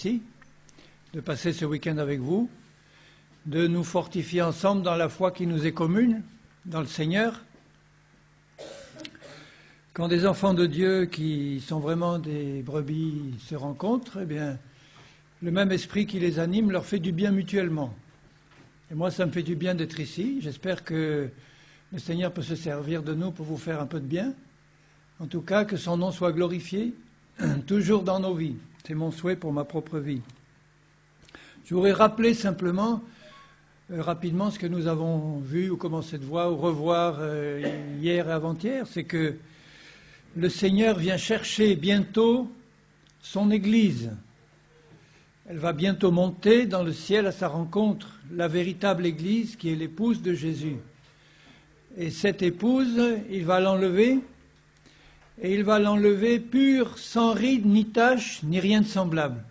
ici, de passer ce week-end avec vous, de nous fortifier ensemble dans la foi qui nous est commune, dans le Seigneur. Quand des enfants de Dieu qui sont vraiment des brebis se rencontrent, eh bien, le même esprit qui les anime leur fait du bien mutuellement. Et moi, ça me fait du bien d'être ici. J'espère que le Seigneur peut se servir de nous pour vous faire un peu de bien. En tout cas, que son nom soit glorifié, toujours dans nos vies. C'est mon souhait pour ma propre vie. Je voudrais rappeler simplement, rapidement, ce que nous avons vu ou commencé de voir ou revoir hier et avant-hier. C'est que le Seigneur vient chercher bientôt son Église. Elle va bientôt monter dans le ciel à sa rencontre, la véritable Église qui est l'épouse de Jésus. Et cette épouse, il va l'enlever, et il va l'enlever pure, sans ride, ni tache, ni rien de semblable,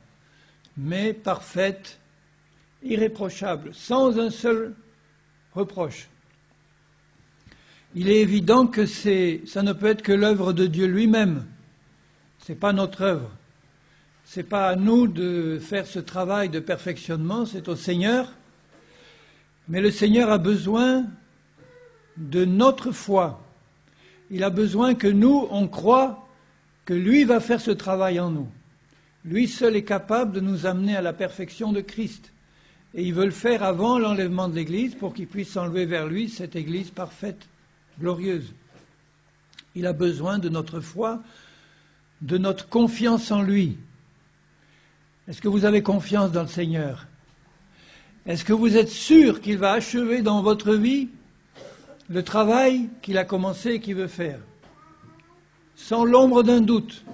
mais parfaite, irréprochable, sans un seul reproche. Il est évident que ça ne peut être que l'œuvre de Dieu lui-même. Ce n'est pas notre œuvre. Ce n'est pas à nous de faire ce travail de perfectionnement, c'est au Seigneur. Mais le Seigneur a besoin de notre foi. Il a besoin que nous, on croit que lui va faire ce travail en nous. Lui seul est capable de nous amener à la perfection de Christ. Et il veut le faire avant l'enlèvement de l'Église pour qu'il puisse enlever vers lui cette Église parfaite, glorieuse. Il a besoin de notre foi, de notre confiance en lui. Est-ce que vous avez confiance dans le Seigneur? Est-ce que vous êtes sûr qu'il va achever dans votre vie le travail qu'il a commencé et qu'il veut faire? Sans l'ombre d'un doute.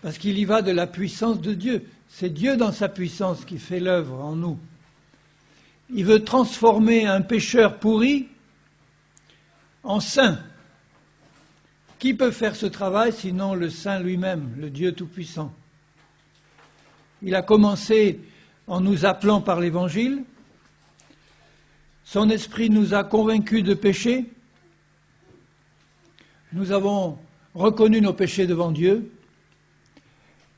Parce qu'il y va de la puissance de Dieu. C'est Dieu dans sa puissance qui fait l'œuvre en nous. Il veut transformer un pécheur pourri en saint. Qui peut faire ce travail sinon le Saint lui-même, le Dieu Tout-Puissant? Il a commencé en nous appelant par l'Évangile. Son esprit nous a convaincus de péché. Nous avons reconnu nos péchés devant Dieu.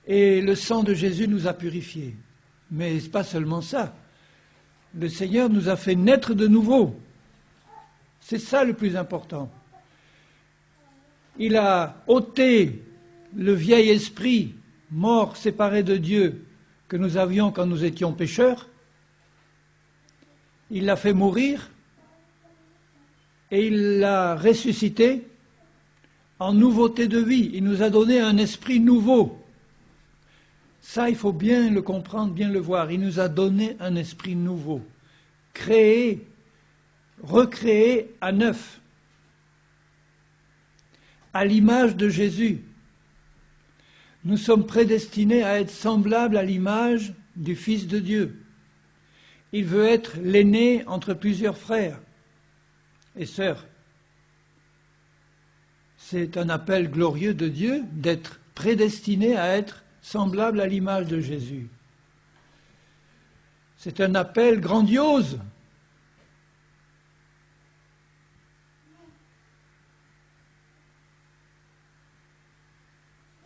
Et le sang de Jésus nous a purifiés. Mais ce n'est pas seulement ça. Le Seigneur nous a fait naître de nouveau. C'est ça le plus important. Il a ôté le vieil esprit, mort, séparé de Dieu, que nous avions quand nous étions pécheurs. Il l'a fait mourir et il l'a ressuscité en nouveauté de vie. Il nous a donné un esprit nouveau. Ça, il faut bien le comprendre, bien le voir. Il nous a donné un esprit nouveau, créé, recréé à neuf, à l'image de Jésus. Nous sommes prédestinés à être semblables à l'image du Fils de Dieu. Il veut être l'aîné entre plusieurs frères et sœurs. C'est un appel glorieux de Dieu d'être prédestiné à être semblable à l'image de Jésus. C'est un appel grandiose.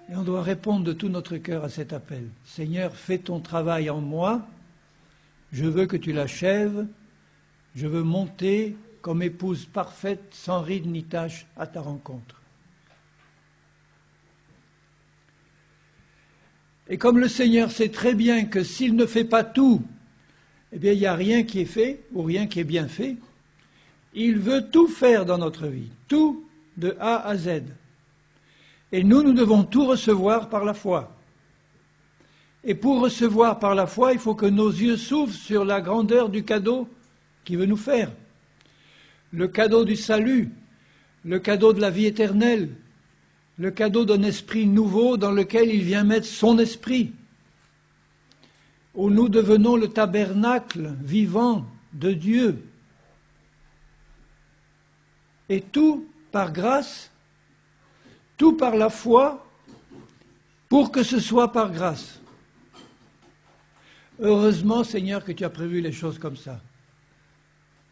Et on doit répondre de tout notre cœur à cet appel. Seigneur, fais ton travail en moi. Je veux que tu l'achèves. Je veux monter comme épouse parfaite, sans ride ni tache, à ta rencontre. Et comme le Seigneur sait très bien que s'il ne fait pas tout, eh bien il n'y a rien qui est fait ou rien qui est bien fait, il veut tout faire dans notre vie, tout de A à Z. Et nous devons tout recevoir par la foi. Et pour recevoir par la foi, il faut que nos yeux s'ouvrent sur la grandeur du cadeau qu'il veut nous faire. Le cadeau du salut, le cadeau de la vie éternelle, le cadeau d'un esprit nouveau dans lequel il vient mettre son esprit, où nous devenons le tabernacle vivant de Dieu. Et tout par grâce, tout par la foi, pour que ce soit par grâce. Heureusement, Seigneur, que tu as prévu les choses comme ça.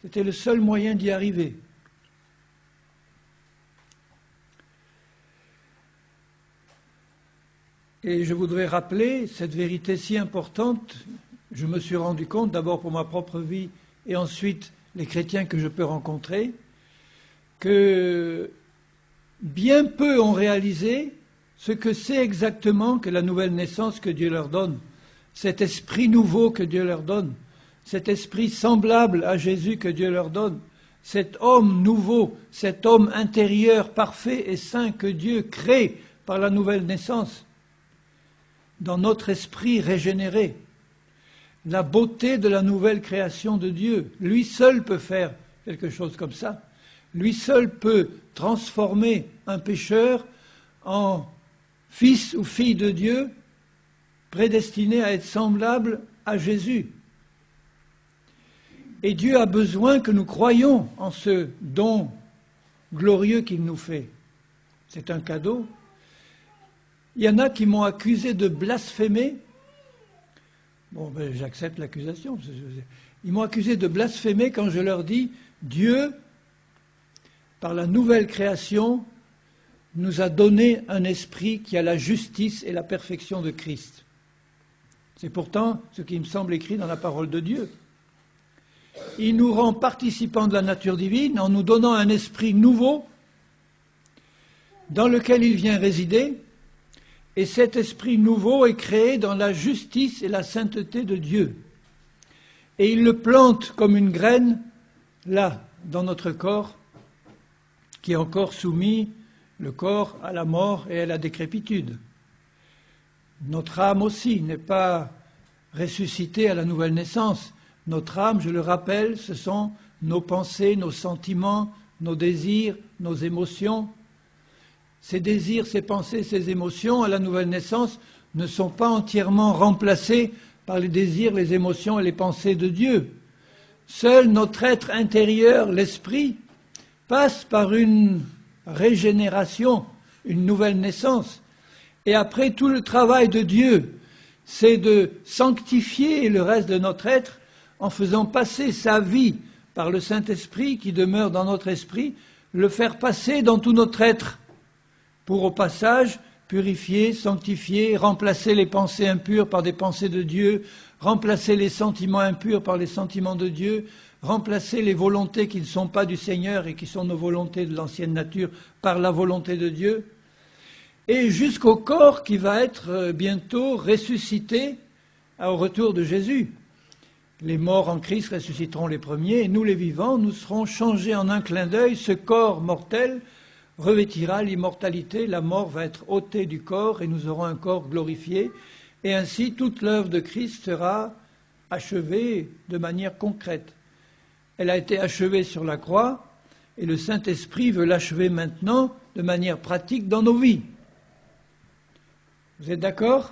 C'était le seul moyen d'y arriver. Et je voudrais rappeler cette vérité si importante. Je me suis rendu compte, d'abord pour ma propre vie et ensuite les chrétiens que je peux rencontrer, que bien peu ont réalisé ce que c'est exactement que la nouvelle naissance que Dieu leur donne, cet esprit nouveau que Dieu leur donne, cet esprit semblable à Jésus que Dieu leur donne, cet homme nouveau, cet homme intérieur parfait et saint que Dieu crée par la nouvelle naissance, dans notre esprit régénéré. La beauté de la nouvelle création de Dieu. Lui seul peut faire quelque chose comme ça. Lui seul peut transformer un pécheur en fils ou fille de Dieu, prédestiné à être semblable à Jésus. Et Dieu a besoin que nous croyions en ce don glorieux qu'il nous fait. C'est un cadeau. Il y en a qui m'ont accusé de blasphémer. Bon, ben, j'accepte l'accusation. Ils m'ont accusé de blasphémer quand je leur dis « Dieu, par la nouvelle création, nous a donné un esprit qui a la justice et la perfection de Christ. » C'est pourtant ce qui me semble écrit dans la parole de Dieu. Il nous rend participants de la nature divine en nous donnant un esprit nouveau dans lequel il vient résider. Et cet esprit nouveau est créé dans la justice et la sainteté de Dieu. Et il le plante comme une graine, là, dans notre corps, qui est encore soumis, le corps, à la mort et à la décrépitude. Notre âme aussi n'est pas ressuscitée à la nouvelle naissance. Notre âme, je le rappelle, ce sont nos pensées, nos sentiments, nos désirs, nos émotions. Ces désirs, ces pensées, ces émotions, à la nouvelle naissance, ne sont pas entièrement remplacés par les désirs, les émotions et les pensées de Dieu. Seul notre être intérieur, l'esprit, passe par une régénération, une nouvelle naissance. Et après, tout le travail de Dieu, c'est de sanctifier le reste de notre être en faisant passer sa vie par le Saint-Esprit qui demeure dans notre esprit, le faire passer dans tout notre être, pour au passage purifier, sanctifier, remplacer les pensées impures par des pensées de Dieu, remplacer les sentiments impurs par les sentiments de Dieu, remplacer les volontés qui ne sont pas du Seigneur et qui sont nos volontés de l'ancienne nature par la volonté de Dieu, et jusqu'au corps qui va être bientôt ressuscité au retour de Jésus. Les morts en Christ ressusciteront les premiers, et nous les vivants, nous serons changés en un clin d'œil. Ce corps mortel revêtira l'immortalité, la mort va être ôtée du corps et nous aurons un corps glorifié. Et ainsi, toute l'œuvre de Christ sera achevée de manière concrète. Elle a été achevée sur la croix et le Saint-Esprit veut l'achever maintenant de manière pratique dans nos vies. Vous êtes d'accord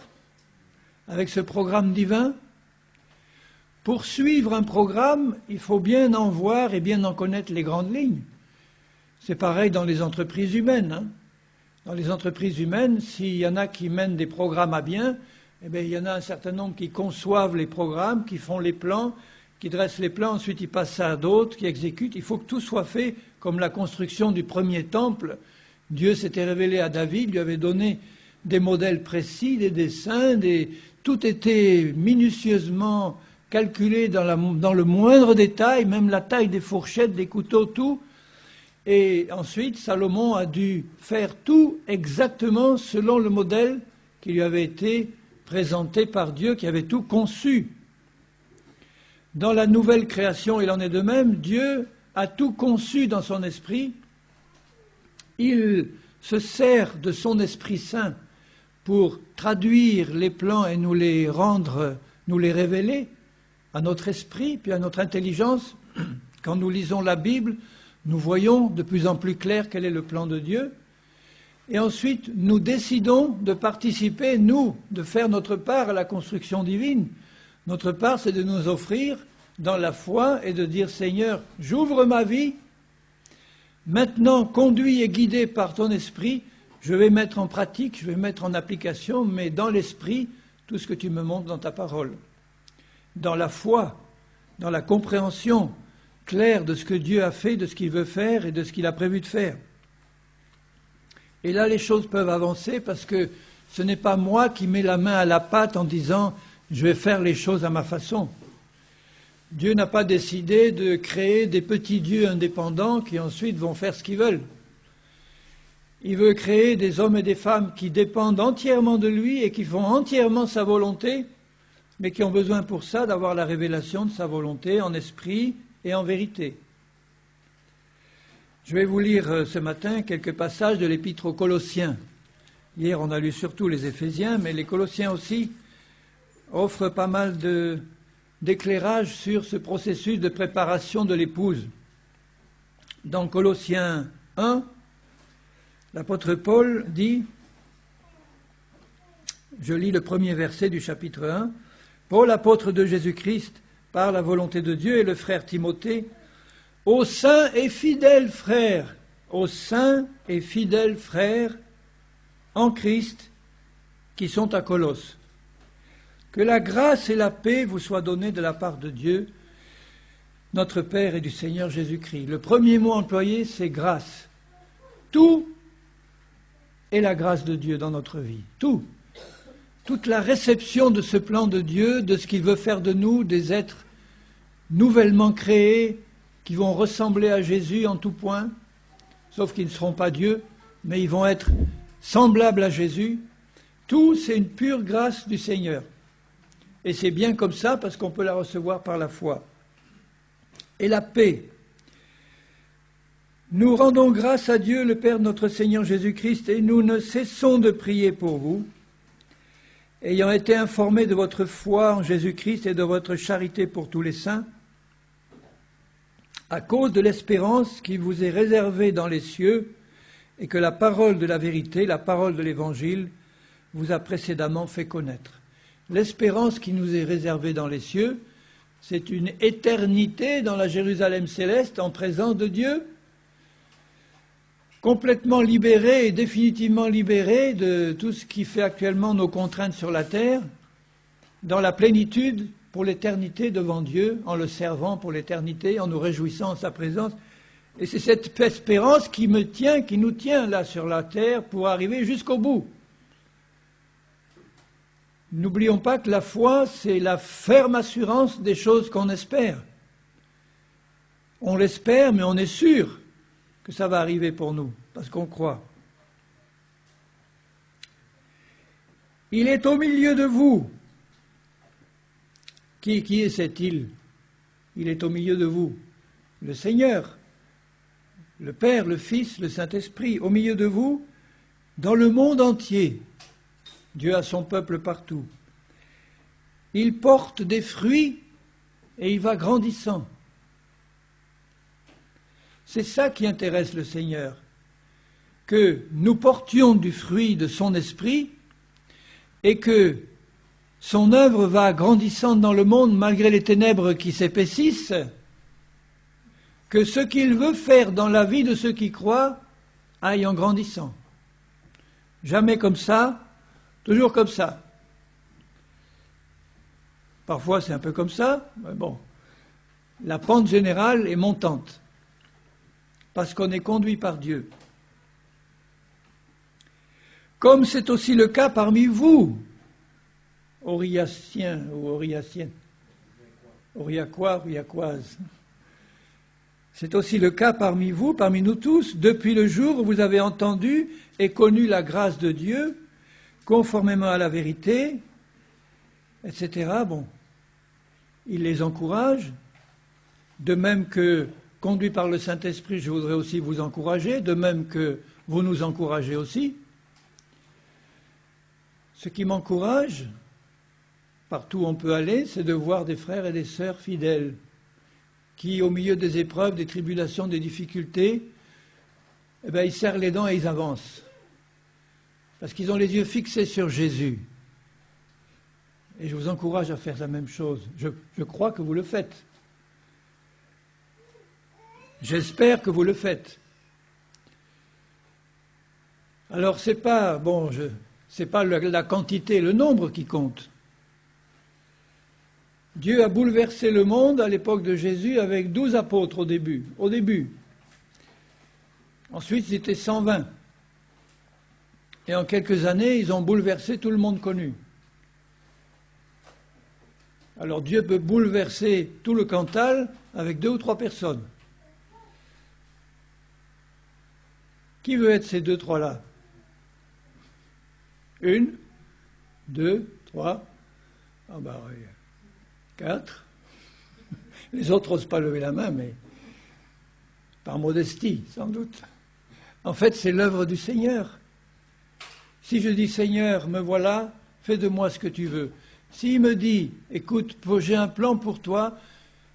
avec ce programme divin ? Pour suivre un programme, il faut bien en voir et bien en connaître les grandes lignes. C'est pareil dans les entreprises humaines. Hein. Dans les entreprises humaines, s'il y en a qui mènent des programmes à bien, eh bien, il y en a un certain nombre qui conçoivent les programmes, qui font les plans, qui dressent les plans, ensuite ils passent ça à d'autres, qui exécutent. Il faut que tout soit fait comme la construction du premier temple. Dieu s'était révélé à David, lui avait donné des modèles précis, des dessins, tout était minutieusement calculé dans le moindre détail, même la taille des fourchettes, des couteaux, tout. Et ensuite, Salomon a dû faire tout exactement selon le modèle qui lui avait été présenté par Dieu, qui avait tout conçu. Dans la nouvelle création, il en est de même. Dieu a tout conçu dans son esprit. Il se sert de son Esprit Saint pour traduire les plans et nous les rendre, nous les révéler à notre esprit, puis à notre intelligence. Quand nous lisons la Bible, nous voyons de plus en plus clair quel est le plan de Dieu. Et ensuite, nous décidons de participer, nous, de faire notre part à la construction divine. Notre part, c'est de nous offrir dans la foi et de dire « Seigneur, j'ouvre ma vie. Maintenant, conduit et guidé par ton esprit, je vais mettre en pratique, je vais mettre en application, mais dans l'esprit, tout ce que tu me montres dans ta parole. Dans la foi, dans la compréhension claire de ce que Dieu a fait, de ce qu'il veut faire et de ce qu'il a prévu de faire. Et là, les choses peuvent avancer parce que Ce n'est pas moi qui mets la main à la pâte en disant « je vais faire les choses à ma façon ». Dieu n'a pas décidé de créer des petits dieux indépendants qui ensuite vont faire ce qu'ils veulent. Il veut créer des hommes et des femmes qui dépendent entièrement de lui et qui font entièrement sa volonté, mais qui ont besoin pour ça d'avoir la révélation de sa volonté en esprit et en vérité. Je vais vous lire ce matin quelques passages de l'Épître aux Colossiens. Hier, on a lu surtout les Éphésiens, mais les Colossiens aussi offrent pas mal d'éclairage sur ce processus de préparation de l'épouse. Dans Colossiens 1, l'apôtre Paul dit, je lis le premier verset du chapitre 1, « Paul, apôtre de Jésus-Christ, par la volonté de Dieu, et le frère Timothée, aux saints et fidèles frères, en Christ, qui sont à Colosse. Que la grâce et la paix vous soient données de la part de Dieu, notre Père et du Seigneur Jésus-Christ. » Le premier mot employé, c'est grâce. Tout est la grâce de Dieu dans notre vie. Tout. Toute la réception de ce plan de Dieu, de ce qu'il veut faire de nous, des êtres nouvellement créés, qui vont ressembler à Jésus en tout point, sauf qu'ils ne seront pas Dieu, mais ils vont être semblables à Jésus. Tout, c'est une pure grâce du Seigneur. Et c'est bien comme ça parce qu'on peut la recevoir par la foi. Et la paix. Nous rendons grâce à Dieu, le Père de notre Seigneur Jésus-Christ, et nous ne cessons de prier pour vous, ayant été informés de votre foi en Jésus-Christ et de votre charité pour tous les saints, à cause de l'espérance qui vous est réservée dans les cieux, et que la parole de la vérité, la parole de l'Évangile, vous a précédemment fait connaître. L'espérance qui nous est réservée dans les cieux, c'est une éternité dans la Jérusalem céleste en présence de Dieu, complètement libérée et définitivement libérée de tout ce qui fait actuellement nos contraintes sur la terre, dans la plénitude pour l'éternité devant Dieu, en le servant pour l'éternité, en nous réjouissant en sa présence. Et c'est cette espérance qui nous tient là sur la terre pour arriver jusqu'au bout. N'oublions pas que la foi, c'est la ferme assurance des choses qu'on espère. On l'espère, mais on est sûr que ça va arriver pour nous, parce qu'on croit. Il est au milieu de vous. Qui est cette île? Il est au milieu de vous. Le Seigneur, le Père, le Fils, le Saint-Esprit, au milieu de vous, dans le monde entier. Dieu a son peuple partout. Il porte des fruits et il va grandissant. C'est ça qui intéresse le Seigneur, que nous portions du fruit de son esprit et que son œuvre va grandissant dans le monde malgré les ténèbres qui s'épaississent, que ce qu'il veut faire dans la vie de ceux qui croient aille en grandissant. Jamais comme ça, toujours comme ça. Parfois c'est un peu comme ça, mais bon, la pente générale est montante, parce qu'on est conduit par Dieu. Comme c'est aussi le cas parmi vous, Auriaciens ou Auriaciennes, Auriacois, Auriacoises. C'est aussi le cas parmi vous, parmi nous tous, depuis le jour où vous avez entendu et connu la grâce de Dieu, conformément à la vérité, etc. Bon, il les encourage, de même que, conduit par le Saint-Esprit, je voudrais aussi vous encourager, de même que vous nous encouragez aussi. Ce qui m'encourage, partout où on peut aller, c'est de voir des frères et des sœurs fidèles, qui, au milieu des épreuves, des tribulations, des difficultés, ils serrent les dents et ils avancent. Parce qu'ils ont les yeux fixés sur Jésus. Et je vous encourage à faire la même chose. Je crois que vous le faites. J'espère que vous le faites. Alors c'est pas la quantité, le nombre qui compte. Dieu a bouleversé le monde à l'époque de Jésus avec 12 apôtres au début. Ensuite, c'était 120. Et en quelques années, ils ont bouleversé tout le monde connu. Alors Dieu peut bouleverser tout le Cantal avec 2 ou 3 personnes. Qui veut être ces 2, 3-là? 1, 2, 3, 4. Les autres n'osent pas lever la main, mais par modestie, sans doute. En fait, c'est l'œuvre du Seigneur. Si je dis, Seigneur, me voilà, fais de moi ce que tu veux. S'il me dit, écoute, j'ai un plan pour toi,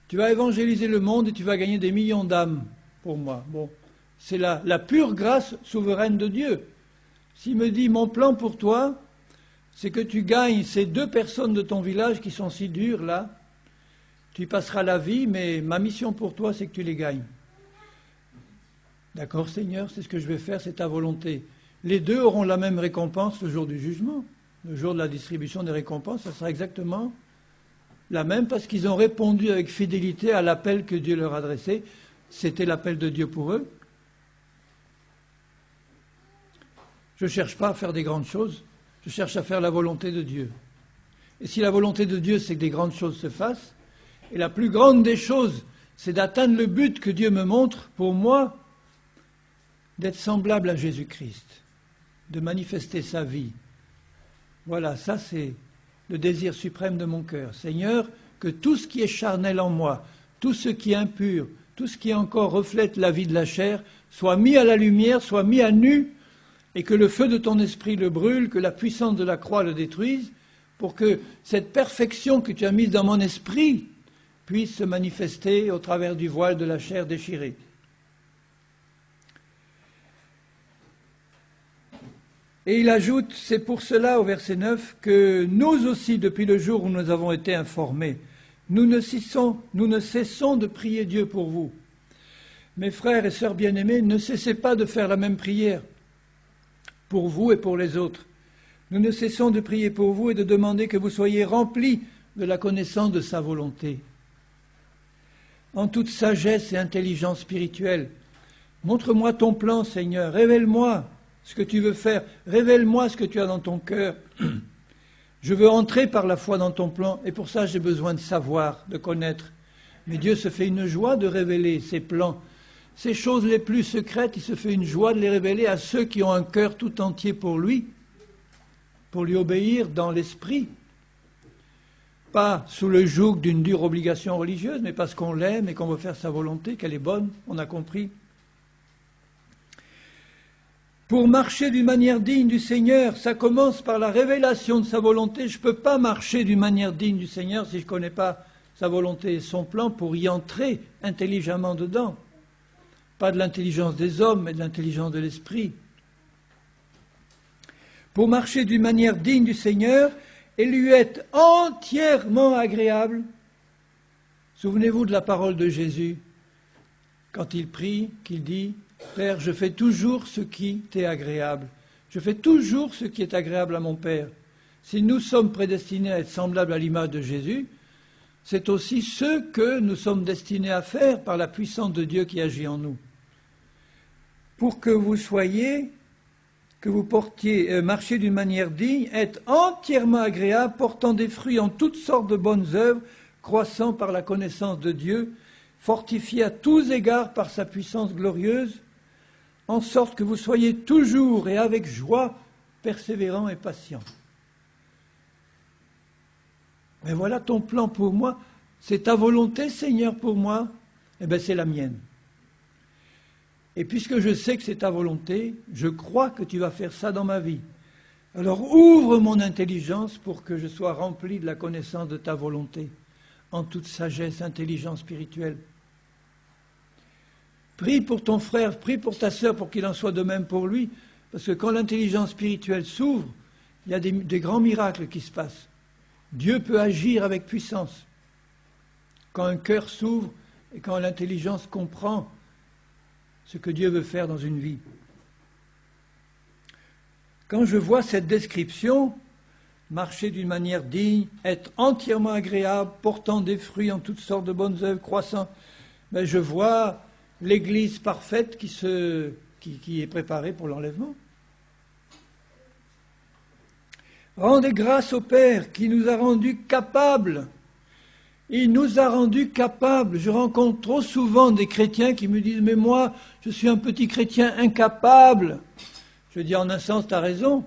tu vas évangéliser le monde et tu vas gagner des millions d'âmes pour moi. Bon, c'est la pure grâce souveraine de Dieu. S'il me dit, mon plan pour toi, c'est que tu gagnes ces 2 personnes de ton village qui sont si dures là, tu y passeras la vie, mais ma mission pour toi, c'est que tu les gagnes. D'accord, Seigneur, c'est ce que je vais faire, c'est ta volonté. Les 2 auront la même récompense le jour du jugement. Le jour de la distribution des récompenses, ça sera exactement la même parce qu'ils ont répondu avec fidélité à l'appel que Dieu leur adressait. C'était l'appel de Dieu pour eux. Je ne cherche pas à faire des grandes choses, je cherche à faire la volonté de Dieu. Et si la volonté de Dieu, c'est que des grandes choses se fassent, et la plus grande des choses, c'est d'atteindre le but que Dieu me montre pour moi, d'être semblable à Jésus-Christ, de manifester sa vie. Voilà, ça c'est le désir suprême de mon cœur. Seigneur, que tout ce qui est charnel en moi, tout ce qui est impur, tout ce qui encore reflète la vie de la chair, soit mis à la lumière, soit mis à nu, et que le feu de ton esprit le brûle, que la puissance de la croix le détruise, pour que cette perfection que tu as mise dans mon esprit puisse se manifester au travers du voile de la chair déchirée. Et il ajoute, c'est pour cela au verset 9, que nous aussi, depuis le jour où nous avons été informés, nous ne cessons de prier Dieu pour vous. Mes frères et sœurs bien-aimés, ne cessez pas de faire la même prière pour vous et pour les autres. Nous ne cessons de prier pour vous et de demander que vous soyez remplis de la connaissance de sa volonté. En toute sagesse et intelligence spirituelle, montre-moi ton plan, Seigneur, révèle-moi ce que tu veux faire, révèle-moi ce que tu as dans ton cœur. Je veux entrer par la foi dans ton plan, et pour ça j'ai besoin de savoir, de connaître. Mais Dieu se fait une joie de révéler ses plans. Ces choses les plus secrètes, il se fait une joie de les révéler à ceux qui ont un cœur tout entier pour lui obéir dans l'esprit. Pas sous le joug d'une dure obligation religieuse, mais parce qu'on l'aime et qu'on veut faire sa volonté, qu'elle est bonne, on a compris. Pour marcher d'une manière digne du Seigneur, ça commence par la révélation de sa volonté. Je ne peux pas marcher d'une manière digne du Seigneur si je ne connais pas sa volonté et son plan pour y entrer intelligemment dedans. Pas de l'intelligence des hommes, mais de l'intelligence de l'esprit. Pour marcher d'une manière digne du Seigneur et lui être entièrement agréable. Souvenez-vous de la parole de Jésus, quand il prie, qu'il dit « Père, je fais toujours ce qui t'est agréable. Je fais toujours ce qui est agréable à mon Père. » Si nous sommes prédestinés à être semblables à l'image de Jésus, c'est aussi ce que nous sommes destinés à faire par la puissance de Dieu qui agit en nous. Pour que vous soyez, que vous marchiez d'une manière digne, être entièrement agréable, portant des fruits en toutes sortes de bonnes œuvres, croissant par la connaissance de Dieu, fortifié à tous égards par sa puissance glorieuse, en sorte que vous soyez toujours et avec joie, persévérants et patients. Mais voilà ton plan pour moi, c'est ta volonté, Seigneur, pour moi, eh bien c'est la mienne. Et puisque je sais que c'est ta volonté, je crois que tu vas faire ça dans ma vie. Alors ouvre mon intelligence pour que je sois rempli de la connaissance de ta volonté, en toute sagesse, intelligence spirituelle. Prie pour ton frère, prie pour ta sœur, pour qu'il en soit de même pour lui, parce que quand l'intelligence spirituelle s'ouvre, il y a des grands miracles qui se passent. Dieu peut agir avec puissance. Quand un cœur s'ouvre et quand l'intelligence comprend ce que Dieu veut faire dans une vie. Quand je vois cette description, marcher d'une manière digne, être entièrement agréable, portant des fruits en toutes sortes de bonnes œuvres, croissant, ben je vois l'Église parfaite qui est préparée pour l'enlèvement. Rendez grâce au Père qui nous a rendus capables. Il nous a rendus capables. Je rencontre trop souvent des chrétiens qui me disent « Mais moi, je suis un petit chrétien incapable. » Je dis en un sens, tu as raison,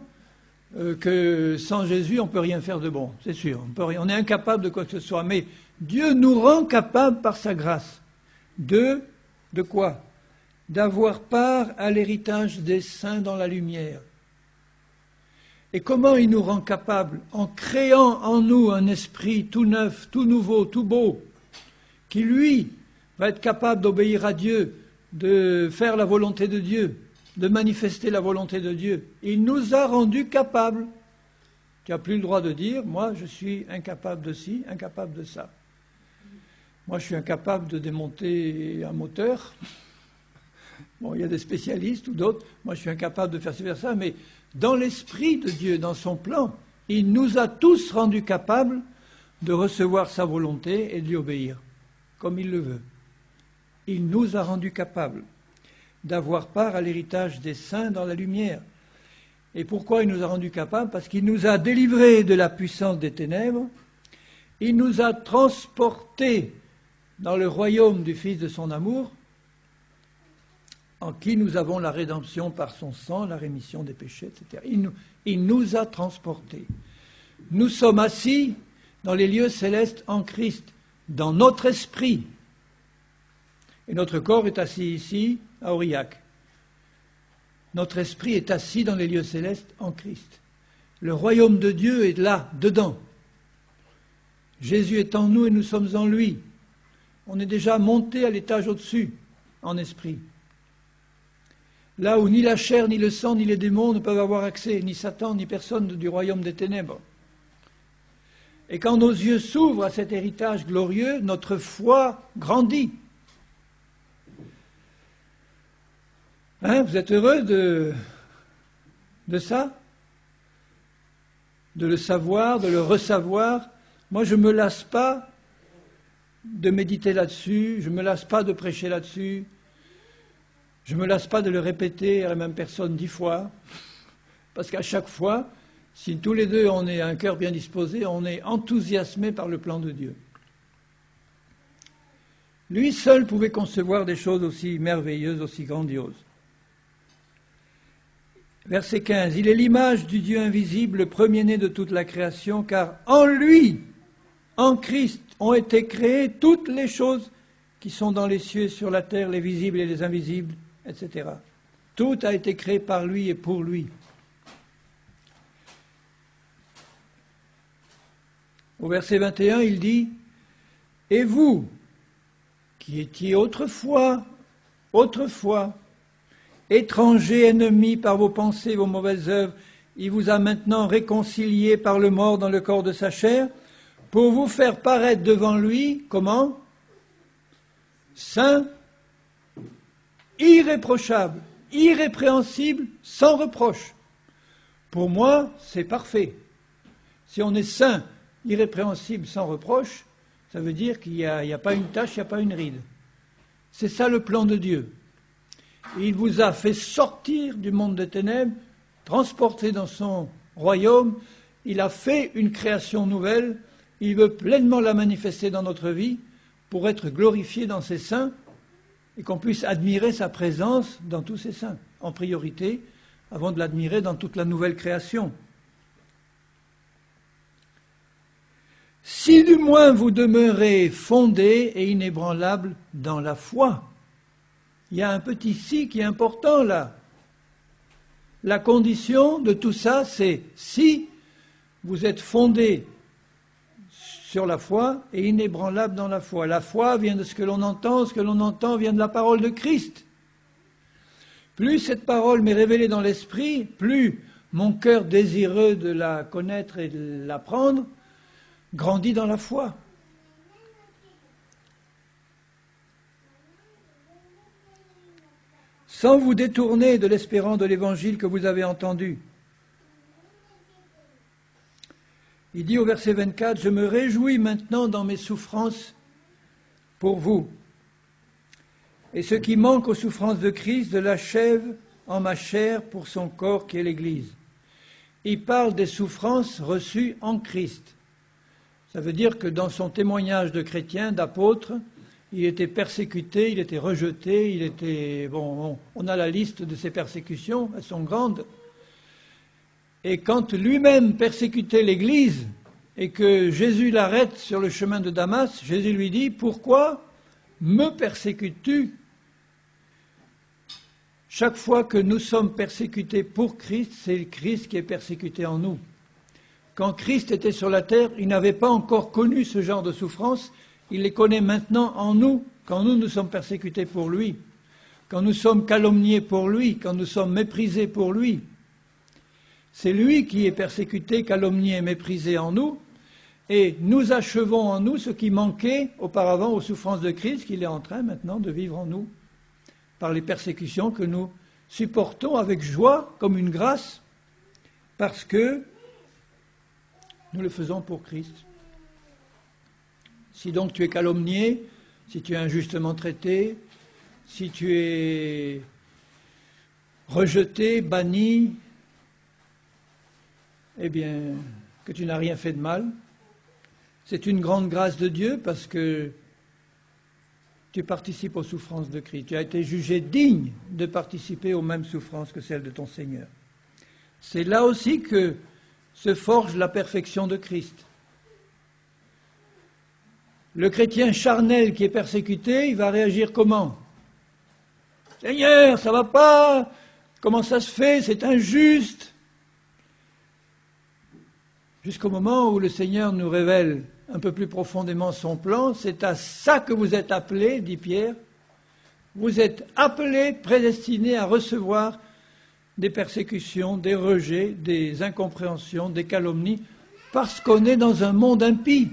que sans Jésus, on ne peut rien faire de bon. C'est sûr, on est incapable de quoi que ce soit. Mais Dieu nous rend capables par sa grâce. De quoi? D'avoir part à l'héritage des saints dans la lumière. Et comment il nous rend capables? En créant en nous un esprit tout neuf, tout nouveau, tout beau, qui lui va être capable d'obéir à Dieu, de faire la volonté de Dieu, de manifester la volonté de Dieu. Il nous a rendus capables. Tu n'as plus le droit de dire, moi je suis incapable de ci, incapable de ça. Moi je suis incapable de démonter un moteur. Bon, il y a des spécialistes ou d'autres. Moi je suis incapable de faire ci, faire ça, mais dans l'esprit de Dieu, dans son plan, il nous a tous rendus capables de recevoir sa volonté et de lui obéir, comme il le veut. Il nous a rendus capables d'avoir part à l'héritage des saints dans la lumière. Et pourquoi il nous a rendus capables? Parce qu'il nous a délivrés de la puissance des ténèbres, il nous a transportés dans le royaume du Fils de son amour, en qui nous avons la rédemption par son sang, la rémission des péchés, etc. Il nous a transportés. Nous sommes assis dans les lieux célestes en Christ, dans notre esprit. Et notre corps est assis ici, à Aurillac. Notre esprit est assis dans les lieux célestes en Christ. Le royaume de Dieu est là, dedans. Jésus est en nous et nous sommes en lui. On est déjà monté à l'étage au-dessus, en esprit. Là où ni la chair, ni le sang, ni les démons ne peuvent avoir accès, ni Satan, ni personne du royaume des ténèbres. Et quand nos yeux s'ouvrent à cet héritage glorieux, notre foi grandit. Hein, vous êtes heureux de ça? De le savoir, de le ressavoir? Moi, je ne me lasse pas de méditer là-dessus, je ne me lasse pas de prêcher là-dessus. Je ne me lasse pas de le répéter à la même personne 10 fois, parce qu'à chaque fois, si tous les deux on est un cœur bien disposé, on est enthousiasmé par le plan de Dieu. Lui seul pouvait concevoir des choses aussi merveilleuses, aussi grandioses. Verset 15, il est l'image du Dieu invisible, le premier-né de toute la création, car en lui, en Christ, ont été créées toutes les choses qui sont dans les cieux et sur la terre, les visibles et les invisibles, etc. Tout a été créé par lui et pour lui. Au verset 21, il dit « Et vous, qui étiez autrefois, étrangers, ennemis par vos pensées, vos mauvaises œuvres, il vous a maintenant réconciliés par le mort dans le corps de sa chair, pour vous faire paraître devant lui, comment? Saint, irréprochable, irrépréhensible, sans reproche. Pour moi, c'est parfait. Si on est saint, irrépréhensible, sans reproche, ça veut dire qu'il n'y a pas une tache, il n'y a pas une ride. C'est ça le plan de Dieu. Il vous a fait sortir du monde des ténèbres, transporter dans son royaume, il a fait une création nouvelle, il veut pleinement la manifester dans notre vie pour être glorifié dans ses saints, et qu'on puisse admirer sa présence dans tous ses saints, en priorité, avant de l'admirer dans toute la nouvelle création. Si du moins vous demeurez fondés et inébranlables dans la foi. Il y a un petit « si » qui est important là. La condition de tout ça, c'est si vous êtes fondés sur la foi et inébranlable dans la foi. La foi vient de ce que l'on entend vient de la parole de Christ. Plus cette parole m'est révélée dans l'esprit, plus mon cœur désireux de la connaître et de l'apprendre grandit dans la foi. Sans vous détourner de l'espérance de l'évangile que vous avez entendu. Il dit au verset 24, « Je me réjouis maintenant dans mes souffrances pour vous. Et ce qui manque aux souffrances de Christ, je l'achève en ma chair pour son corps qui est l'Église. il parle des souffrances reçues en Christ. Ça veut dire que dans son témoignage de chrétien, d'apôtre, il était persécuté, il était rejeté, il était... Bon, on a la liste de ses persécutions, elles sont grandes. Et quand lui-même persécutait l'Église et que Jésus l'arrête sur le chemin de Damas, Jésus lui dit « Pourquoi me persécutes-tu » Chaque fois que nous sommes persécutés pour Christ, c'est Christ qui est persécuté en nous. Quand Christ était sur la terre, il n'avait pas encore connu ce genre de souffrance, il les connaît maintenant en nous, quand nous sommes persécutés pour lui, quand nous sommes calomniés pour lui, quand nous sommes méprisés pour lui. C'est lui qui est persécuté, calomnié et méprisé en nous, et nous achevons en nous ce qui manquait auparavant aux souffrances de Christ, qu'il est en train maintenant de vivre en nous, par les persécutions que nous supportons avec joie, comme une grâce, parce que nous le faisons pour Christ. Si donc tu es calomnié, si tu es injustement traité, si tu es rejeté, banni, eh bien, que tu n'as rien fait de mal, c'est une grande grâce de Dieu parce que tu participes aux souffrances de Christ. Tu as été jugé digne de participer aux mêmes souffrances que celles de ton Seigneur. C'est là aussi que se forge la perfection de Christ. Le chrétien charnel qui est persécuté, il va réagir comment? Seigneur, ça va pas? Comment ça se fait? C'est injuste. Jusqu'au moment où le Seigneur nous révèle un peu plus profondément son plan, c'est à ça que vous êtes appelés, dit Pierre. Vous êtes appelés, prédestinés à recevoir des persécutions, des rejets, des incompréhensions, des calomnies, parce qu'on est dans un monde impie,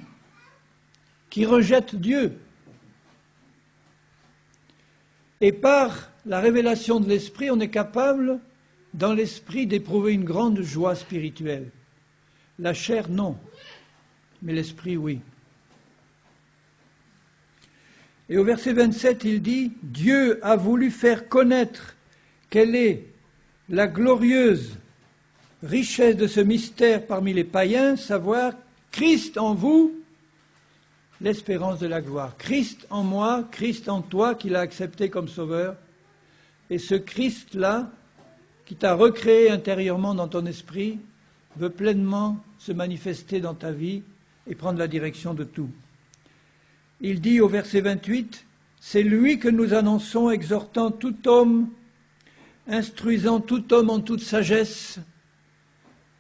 qui rejette Dieu. Et par la révélation de l'Esprit, on est capable, dans l'Esprit, d'éprouver une grande joie spirituelle. La chair, non, mais l'Esprit, oui. Et au verset 27, il dit « Dieu a voulu faire connaître quelle est la glorieuse richesse de ce mystère parmi les païens, savoir Christ en vous, l'espérance de la gloire. Christ en moi, Christ en toi, qui l'a accepté comme sauveur. Et ce Christ-là, qui t'a recréé intérieurement dans ton esprit, veut pleinement se manifester dans ta vie et prendre la direction de tout. Il dit au verset 28, « C'est lui que nous annonçons, exhortant tout homme, instruisant tout homme en toute sagesse,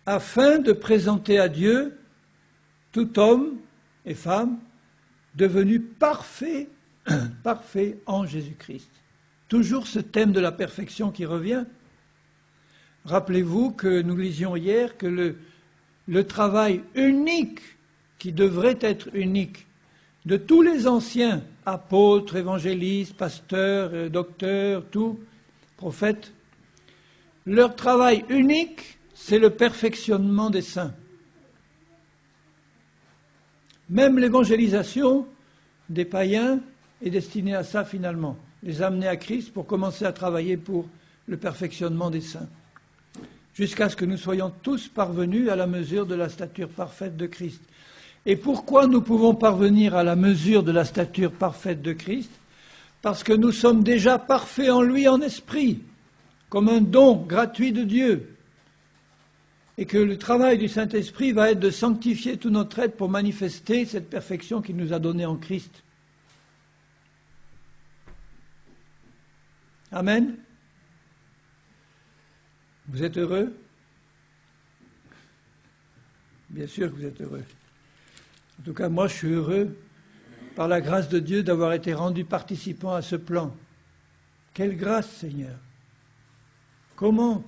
afin de présenter à Dieu tout homme et femme devenu parfait, parfait en Jésus-Christ. » Toujours ce thème de la perfection qui revient. Rappelez-vous que nous lisions hier que le travail unique, qui devrait être unique, de tous les anciens, apôtres, évangélistes, pasteurs, docteurs, tout, prophètes, leur travail unique, c'est le perfectionnement des saints. Même l'évangélisation des païens est destinée à ça finalement, les amener à Christ pour commencer à travailler pour le perfectionnement des saints, jusqu'à ce que nous soyons tous parvenus à la mesure de la stature parfaite de Christ. Et pourquoi nous pouvons parvenir à la mesure de la stature parfaite de Christ? Parce que nous sommes déjà parfaits en lui en esprit, comme un don gratuit de Dieu. Et que le travail du Saint-Esprit va être de sanctifier tout notre être pour manifester cette perfection qu'il nous a donnée en Christ. Amen. Vous êtes heureux? Bien sûr que vous êtes heureux. En tout cas, moi, je suis heureux, par la grâce de Dieu, d'avoir été rendu participant à ce plan. Quelle grâce, Seigneur! Comment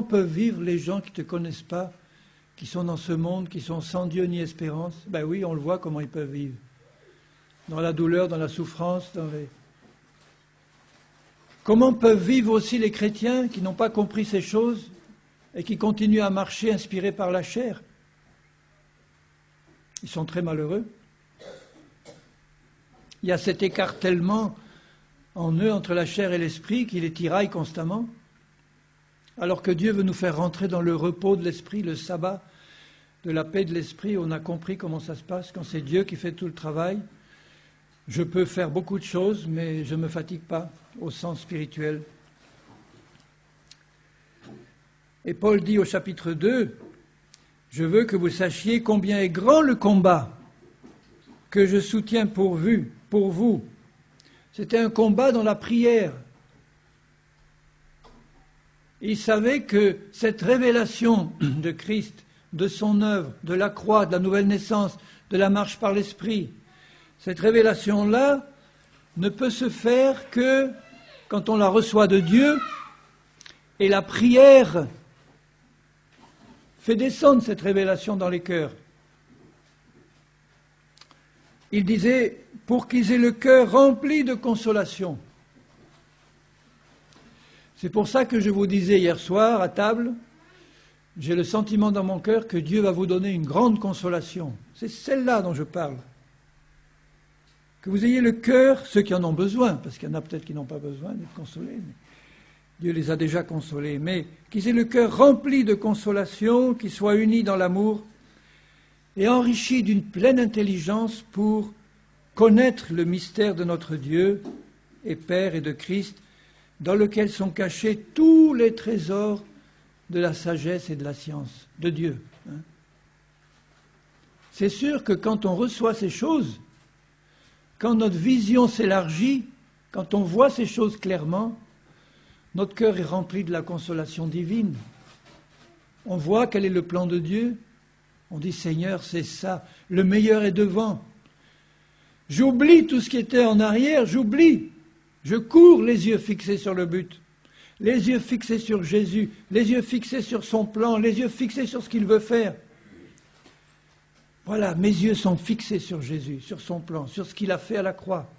peuvent vivre les gens qui ne te connaissent pas, qui sont dans ce monde, qui sont sans Dieu ni espérance? Ben oui, on le voit comment ils peuvent vivre. Dans la douleur, dans la souffrance, Comment peuvent vivre aussi les chrétiens qui n'ont pas compris ces choses et qui continuent à marcher inspirés par la chair? Ils sont très malheureux. Il y a cet écartèlement en eux entre la chair et l'esprit qui les tiraille constamment. Alors que Dieu veut nous faire rentrer dans le repos de l'esprit, le sabbat, de la paix de l'esprit. On a compris comment ça se passe quand c'est Dieu qui fait tout le travail. Je peux faire beaucoup de choses, mais je ne me fatigue pas au sens spirituel. Et Paul dit au chapitre 2, « Je veux que vous sachiez combien est grand le combat que je soutiens pour vous. » C'était un combat dans la prière. Il savait que cette révélation de Christ, de son œuvre, de la croix, de la nouvelle naissance, de la marche par l'esprit, cette révélation-là ne peut se faire que quand on la reçoit de Dieu, et la prière fait descendre cette révélation dans les cœurs. Il disait, pour qu'ils aient le cœur rempli de consolation. C'est pour ça que je vous disais hier soir à table, j'ai le sentiment dans mon cœur que Dieu va vous donner une grande consolation. C'est celle-là dont je parle. Que vous ayez le cœur, ceux qui en ont besoin, parce qu'il y en a peut-être qui n'ont pas besoin d'être consolés, mais Dieu les a déjà consolés, mais qu'ils aient le cœur rempli de consolation, qu'ils soient unis dans l'amour et enrichis d'une pleine intelligence pour connaître le mystère de notre Dieu et Père et de Christ, dans lequel sont cachés tous les trésors de la sagesse et de la science de Dieu. C'est sûr que quand on reçoit ces choses, quand notre vision s'élargit, quand on voit ces choses clairement, notre cœur est rempli de la consolation divine. On voit quel est le plan de Dieu. On dit, Seigneur, c'est ça, le meilleur est devant. J'oublie tout ce qui était en arrière, j'oublie. Je cours les yeux fixés sur le but, les yeux fixés sur Jésus, les yeux fixés sur son plan, les yeux fixés sur ce qu'il veut faire. Voilà, mes yeux sont fixés sur Jésus, sur son plan, sur ce qu'il a fait à la croix.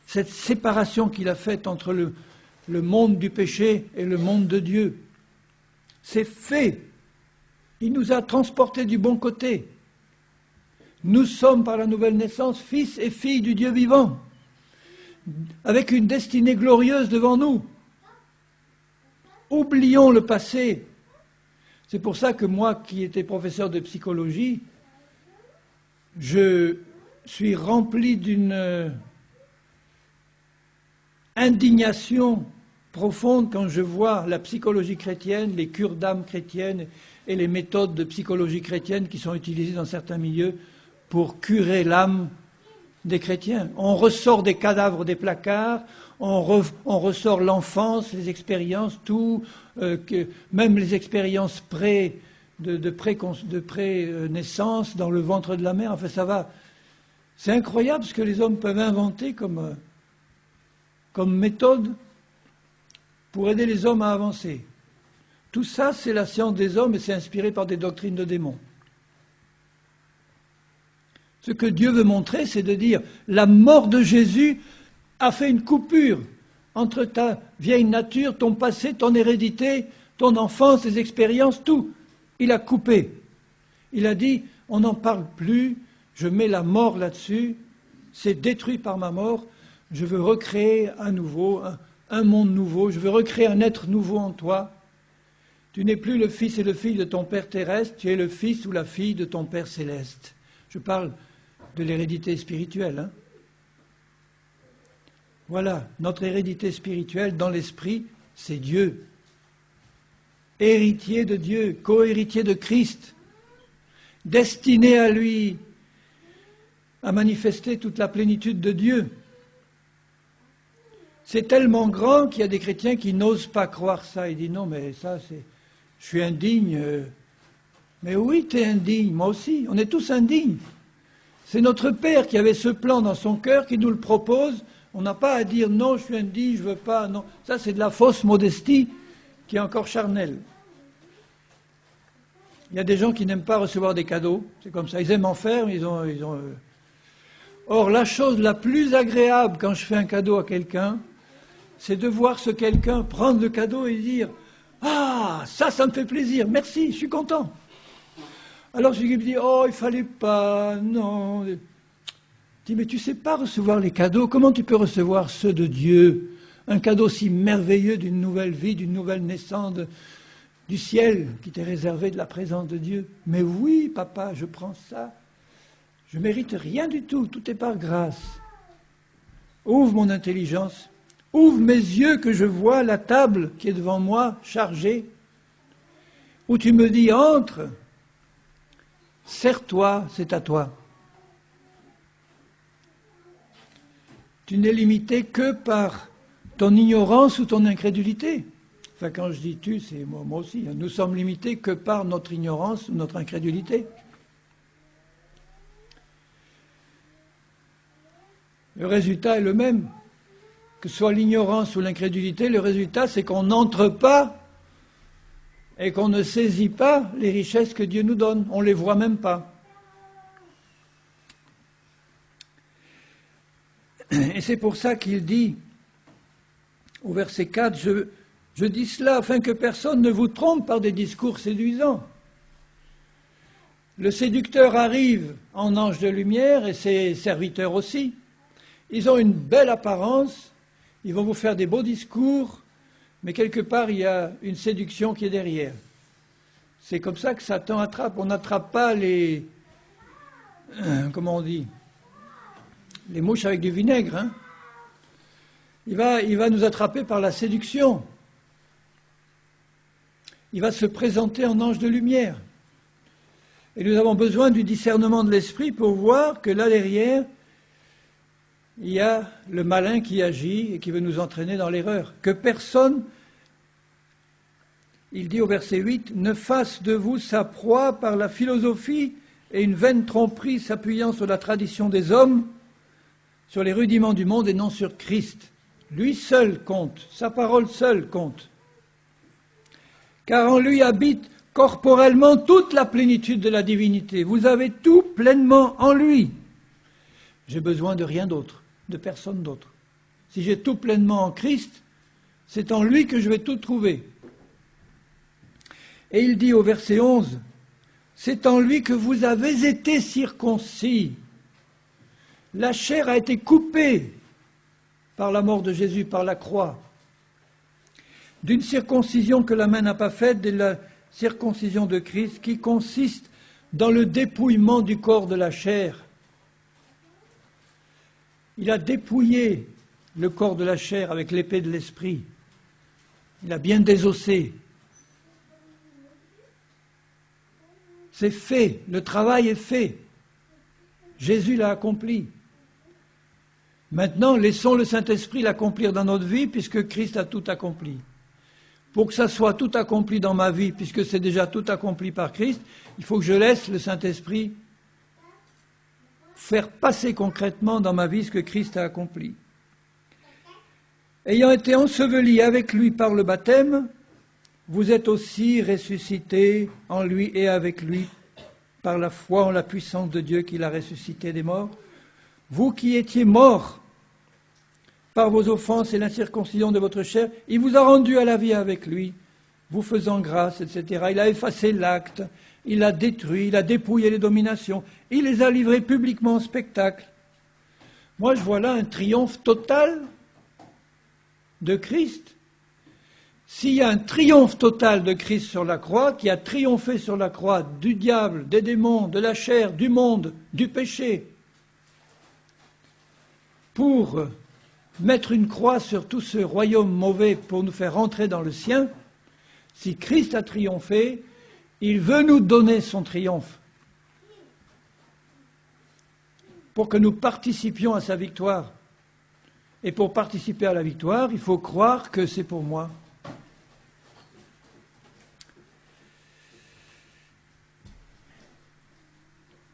Cette séparation qu'il a faite entre le monde du péché et le monde de Dieu. C'est fait. Il nous a transportés du bon côté. Nous sommes par la nouvelle naissance fils et filles du Dieu vivant, avec une destinée glorieuse devant nous. Oublions le passé. C'est pour ça que moi, qui étais professeur de psychologie, je suis rempli d'une indignation profonde quand je vois la psychologie chrétienne, les cures d'âme chrétiennes et les méthodes de psychologie chrétienne qui sont utilisées dans certains milieux pour curer l'âme des chrétiens. On ressort des cadavres des placards, on ressort l'enfance, les expériences, tout, même les expériences de pré-naissance dans le ventre de la mère. Enfin, ça va. C'est incroyable ce que les hommes peuvent inventer comme méthode pour aider les hommes à avancer. Tout ça, c'est la science des hommes et c'est inspiré par des doctrines de démons. Ce que Dieu veut montrer, c'est de dire la mort de Jésus a fait une coupure entre ta vieille nature, ton passé, ton hérédité, ton enfance, tes expériences, tout. Il a coupé. Il a dit, on n'en parle plus, je mets la mort là-dessus, c'est détruit par ma mort, je veux recréer à nouveau un monde nouveau, je veux recréer un être nouveau en toi. Tu n'es plus le fils et le fille de ton Père terrestre, tu es le fils ou la fille de ton Père céleste. Je parle de l'hérédité spirituelle. Hein. Voilà, notre hérédité spirituelle dans l'esprit, c'est Dieu. Héritier de Dieu, co-héritier de Christ, destiné à lui, à manifester toute la plénitude de Dieu. C'est tellement grand qu'il y a des chrétiens qui n'osent pas croire ça. Ils disent non, mais ça, je suis indigne. Mais oui, tu es indigne, moi aussi, on est tous indignes. C'est notre Père qui avait ce plan dans son cœur, qui nous le propose. On n'a pas à dire non, je suis indigne, je ne veux pas. Non, ça c'est de la fausse modestie qui est encore charnelle. Il y a des gens qui n'aiment pas recevoir des cadeaux, c'est comme ça. Ils aiment en faire, mais Or, la chose la plus agréable quand je fais un cadeau à quelqu'un, c'est de voir ce quelqu'un prendre le cadeau et dire « Ah, ça me fait plaisir, merci, je suis content ». Alors je lui dis « Oh, il fallait pas, non ». Je dis « Mais tu sais pas recevoir les cadeaux, comment tu peux recevoir ceux de Dieu ?» un cadeau si merveilleux d'une nouvelle vie, d'une nouvelle naissance du ciel qui t'est réservé de la présence de Dieu. Mais oui, papa, je prends ça. Je ne mérite rien du tout, tout est par grâce. Ouvre mon intelligence, ouvre mes yeux que je vois la table qui est devant moi, chargée, où tu me dis, entre, sers-toi, c'est à toi. Tu n'es limité que par ton ignorance ou ton incrédulité. Enfin, quand je dis tu, c'est moi aussi. Nous sommes limités que par notre ignorance ou notre incrédulité. Le résultat est le même. Que ce soit l'ignorance ou l'incrédulité, le résultat, c'est qu'on n'entre pas et qu'on ne saisit pas les richesses que Dieu nous donne. On ne les voit même pas. Et c'est pour ça qu'il dit, au verset 4, je dis cela afin que personne ne vous trompe par des discours séduisants. Le séducteur arrive en ange de lumière et ses serviteurs aussi. Ils ont une belle apparence, ils vont vous faire des beaux discours, mais quelque part il y a une séduction qui est derrière. C'est comme ça que Satan attrape. On n'attrape pas les... comment on dit ? Les mouches avec du vinaigre. Hein. Il va nous attraper par la séduction. Il va se présenter en ange de lumière. Et nous avons besoin du discernement de l'esprit pour voir que là derrière, il y a le malin qui agit et qui veut nous entraîner dans l'erreur. Que personne, il dit au verset 8, ne fasse de vous sa proie par la philosophie et une vaine tromperie s'appuyant sur la tradition des hommes, sur les rudiments du monde et non sur Christ. Lui seul compte, sa parole seule compte. Car en lui habite corporellement toute la plénitude de la divinité. Vous avez tout pleinement en lui. J'ai besoin de rien d'autre, de personne d'autre. Si j'ai tout pleinement en Christ, c'est en lui que je vais tout trouver. Et il dit au verset 11, c'est en lui que vous avez été circoncis. La chair a été coupée par la mort de Jésus, par la croix. D'une circoncision que la main n'a pas faite, de la circoncision de Christ, qui consiste dans le dépouillement du corps de la chair. Il a dépouillé le corps de la chair avec l'épée de l'esprit. Il a bien désossé. C'est fait, le travail est fait. Jésus l'a accompli. Maintenant, laissons le Saint-Esprit l'accomplir dans notre vie, puisque Christ a tout accompli. Pour que ça soit tout accompli dans ma vie, puisque c'est déjà tout accompli par Christ, il faut que je laisse le Saint-Esprit faire passer concrètement dans ma vie ce que Christ a accompli. Ayant été ensevelis avec lui par le baptême, vous êtes aussi ressuscités en lui et avec lui par la foi en la puissance de Dieu qui l'a ressuscité des morts. Vous qui étiez morts par vos offenses et l'incirconcision de votre chair, il vous a rendu à la vie avec lui, vous faisant grâce, etc. Il a effacé l'acte, il a détruit, il a dépouillé les dominations, il les a livrés publiquement en spectacle. Moi, je vois là un triomphe total de Christ. S'il y a un triomphe total de Christ sur la croix, qui a triomphé sur la croix du diable, des démons, de la chair, du monde, du péché, pour mettre une croix sur tout ce royaume mauvais pour nous faire rentrer dans le sien, si Christ a triomphé, il veut nous donner son triomphe pour que nous participions à sa victoire. Et pour participer à la victoire, il faut croire que c'est pour moi.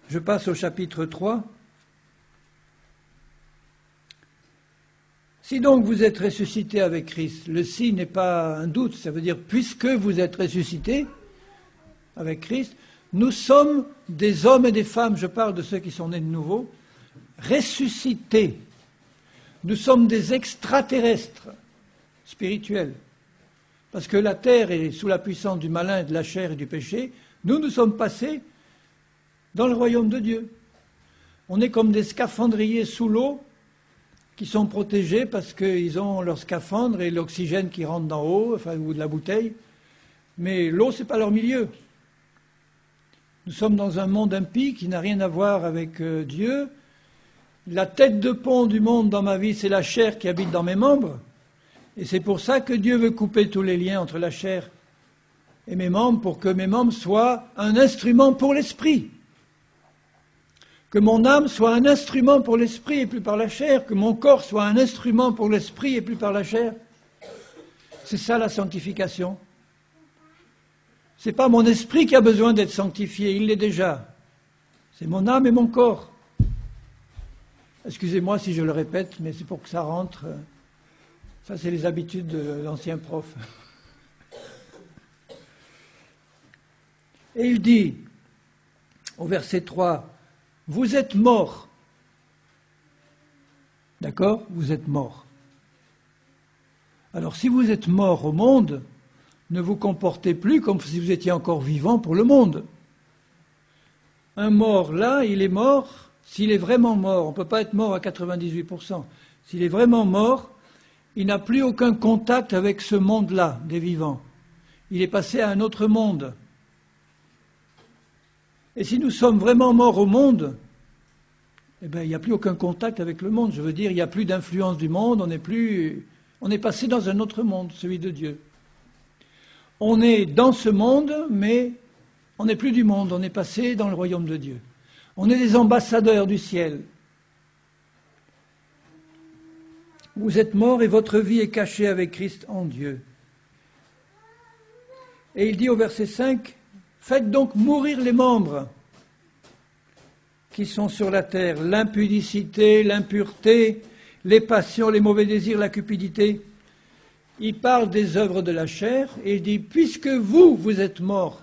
Je passe au chapitre 3. Si donc vous êtes ressuscité avec Christ, le si n'est pas un doute, ça veut dire puisque vous êtes ressuscité avec Christ, nous sommes des hommes et des femmes, je parle de ceux qui sont nés de nouveau, ressuscités. Nous sommes des extraterrestres spirituels. Parce que la terre est sous la puissance du malin, de la chair et du péché. Nous sommes passés dans le royaume de Dieu. On est comme des scaphandriers sous l'eau qui sont protégés parce qu'ils ont leur scaphandre et l'oxygène qui rentre d'en haut, enfin, ou de la bouteille. Mais l'eau, ce n'est pas leur milieu. Nous sommes dans un monde impie qui n'a rien à voir avec Dieu. La tête de pont du monde dans ma vie, c'est la chair qui habite dans mes membres. Et c'est pour ça que Dieu veut couper tous les liens entre la chair et mes membres, pour que mes membres soient un instrument pour l'esprit. Que mon âme soit un instrument pour l'esprit et plus par la chair. Que mon corps soit un instrument pour l'esprit et plus par la chair. C'est ça la sanctification. Ce n'est pas mon esprit qui a besoin d'être sanctifié, il l'est déjà. C'est mon âme et mon corps. Excusez-moi si je le répète, mais c'est pour que ça rentre. Ça, c'est les habitudes de l'ancien prof. Et il dit, au verset 3, « Vous êtes morts. » D'accord ? Vous êtes morts. Alors, si vous êtes morts au monde, ne vous comportez plus comme si vous étiez encore vivant pour le monde. Un mort là, il est mort, s'il est vraiment mort, on ne peut pas être mort à 98%, s'il est vraiment mort, il n'a plus aucun contact avec ce monde-là des vivants. Il est passé à un autre monde. Et si nous sommes vraiment morts au monde, eh bien, il n'y a plus aucun contact avec le monde. Je veux dire, il n'y a plus d'influence du monde, on est passé dans un autre monde, celui de Dieu. On est dans ce monde, mais on n'est plus du monde, on est passé dans le royaume de Dieu. On est des ambassadeurs du ciel. Vous êtes morts et votre vie est cachée avec Christ en Dieu. Et il dit au verset 5, « Faites donc mourir les membres qui sont sur la terre, l'impudicité, l'impureté, les passions, les mauvais désirs, la cupidité. » Il parle des œuvres de la chair et il dit « Puisque vous êtes morts ».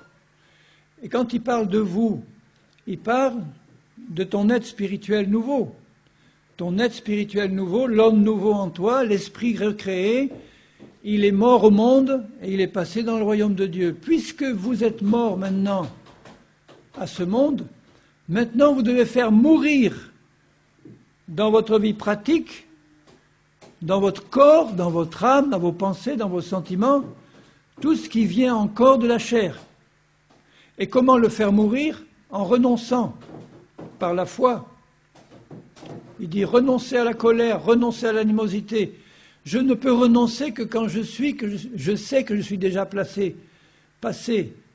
Et quand il parle de vous, il parle de ton être spirituel nouveau. Ton être spirituel nouveau, l'homme nouveau en toi, l'esprit recréé, il est mort au monde et il est passé dans le royaume de Dieu. Puisque vous êtes morts maintenant à ce monde, maintenant vous devez faire mourir dans votre vie pratique, dans votre corps, dans votre âme, dans vos pensées, dans vos sentiments, tout ce qui vient encore de la chair. Et comment le faire mourir ? En renonçant par la foi. Il dit renoncer à la colère, renoncer à l'animosité. Je ne peux renoncer que quand je sais que je suis déjà passé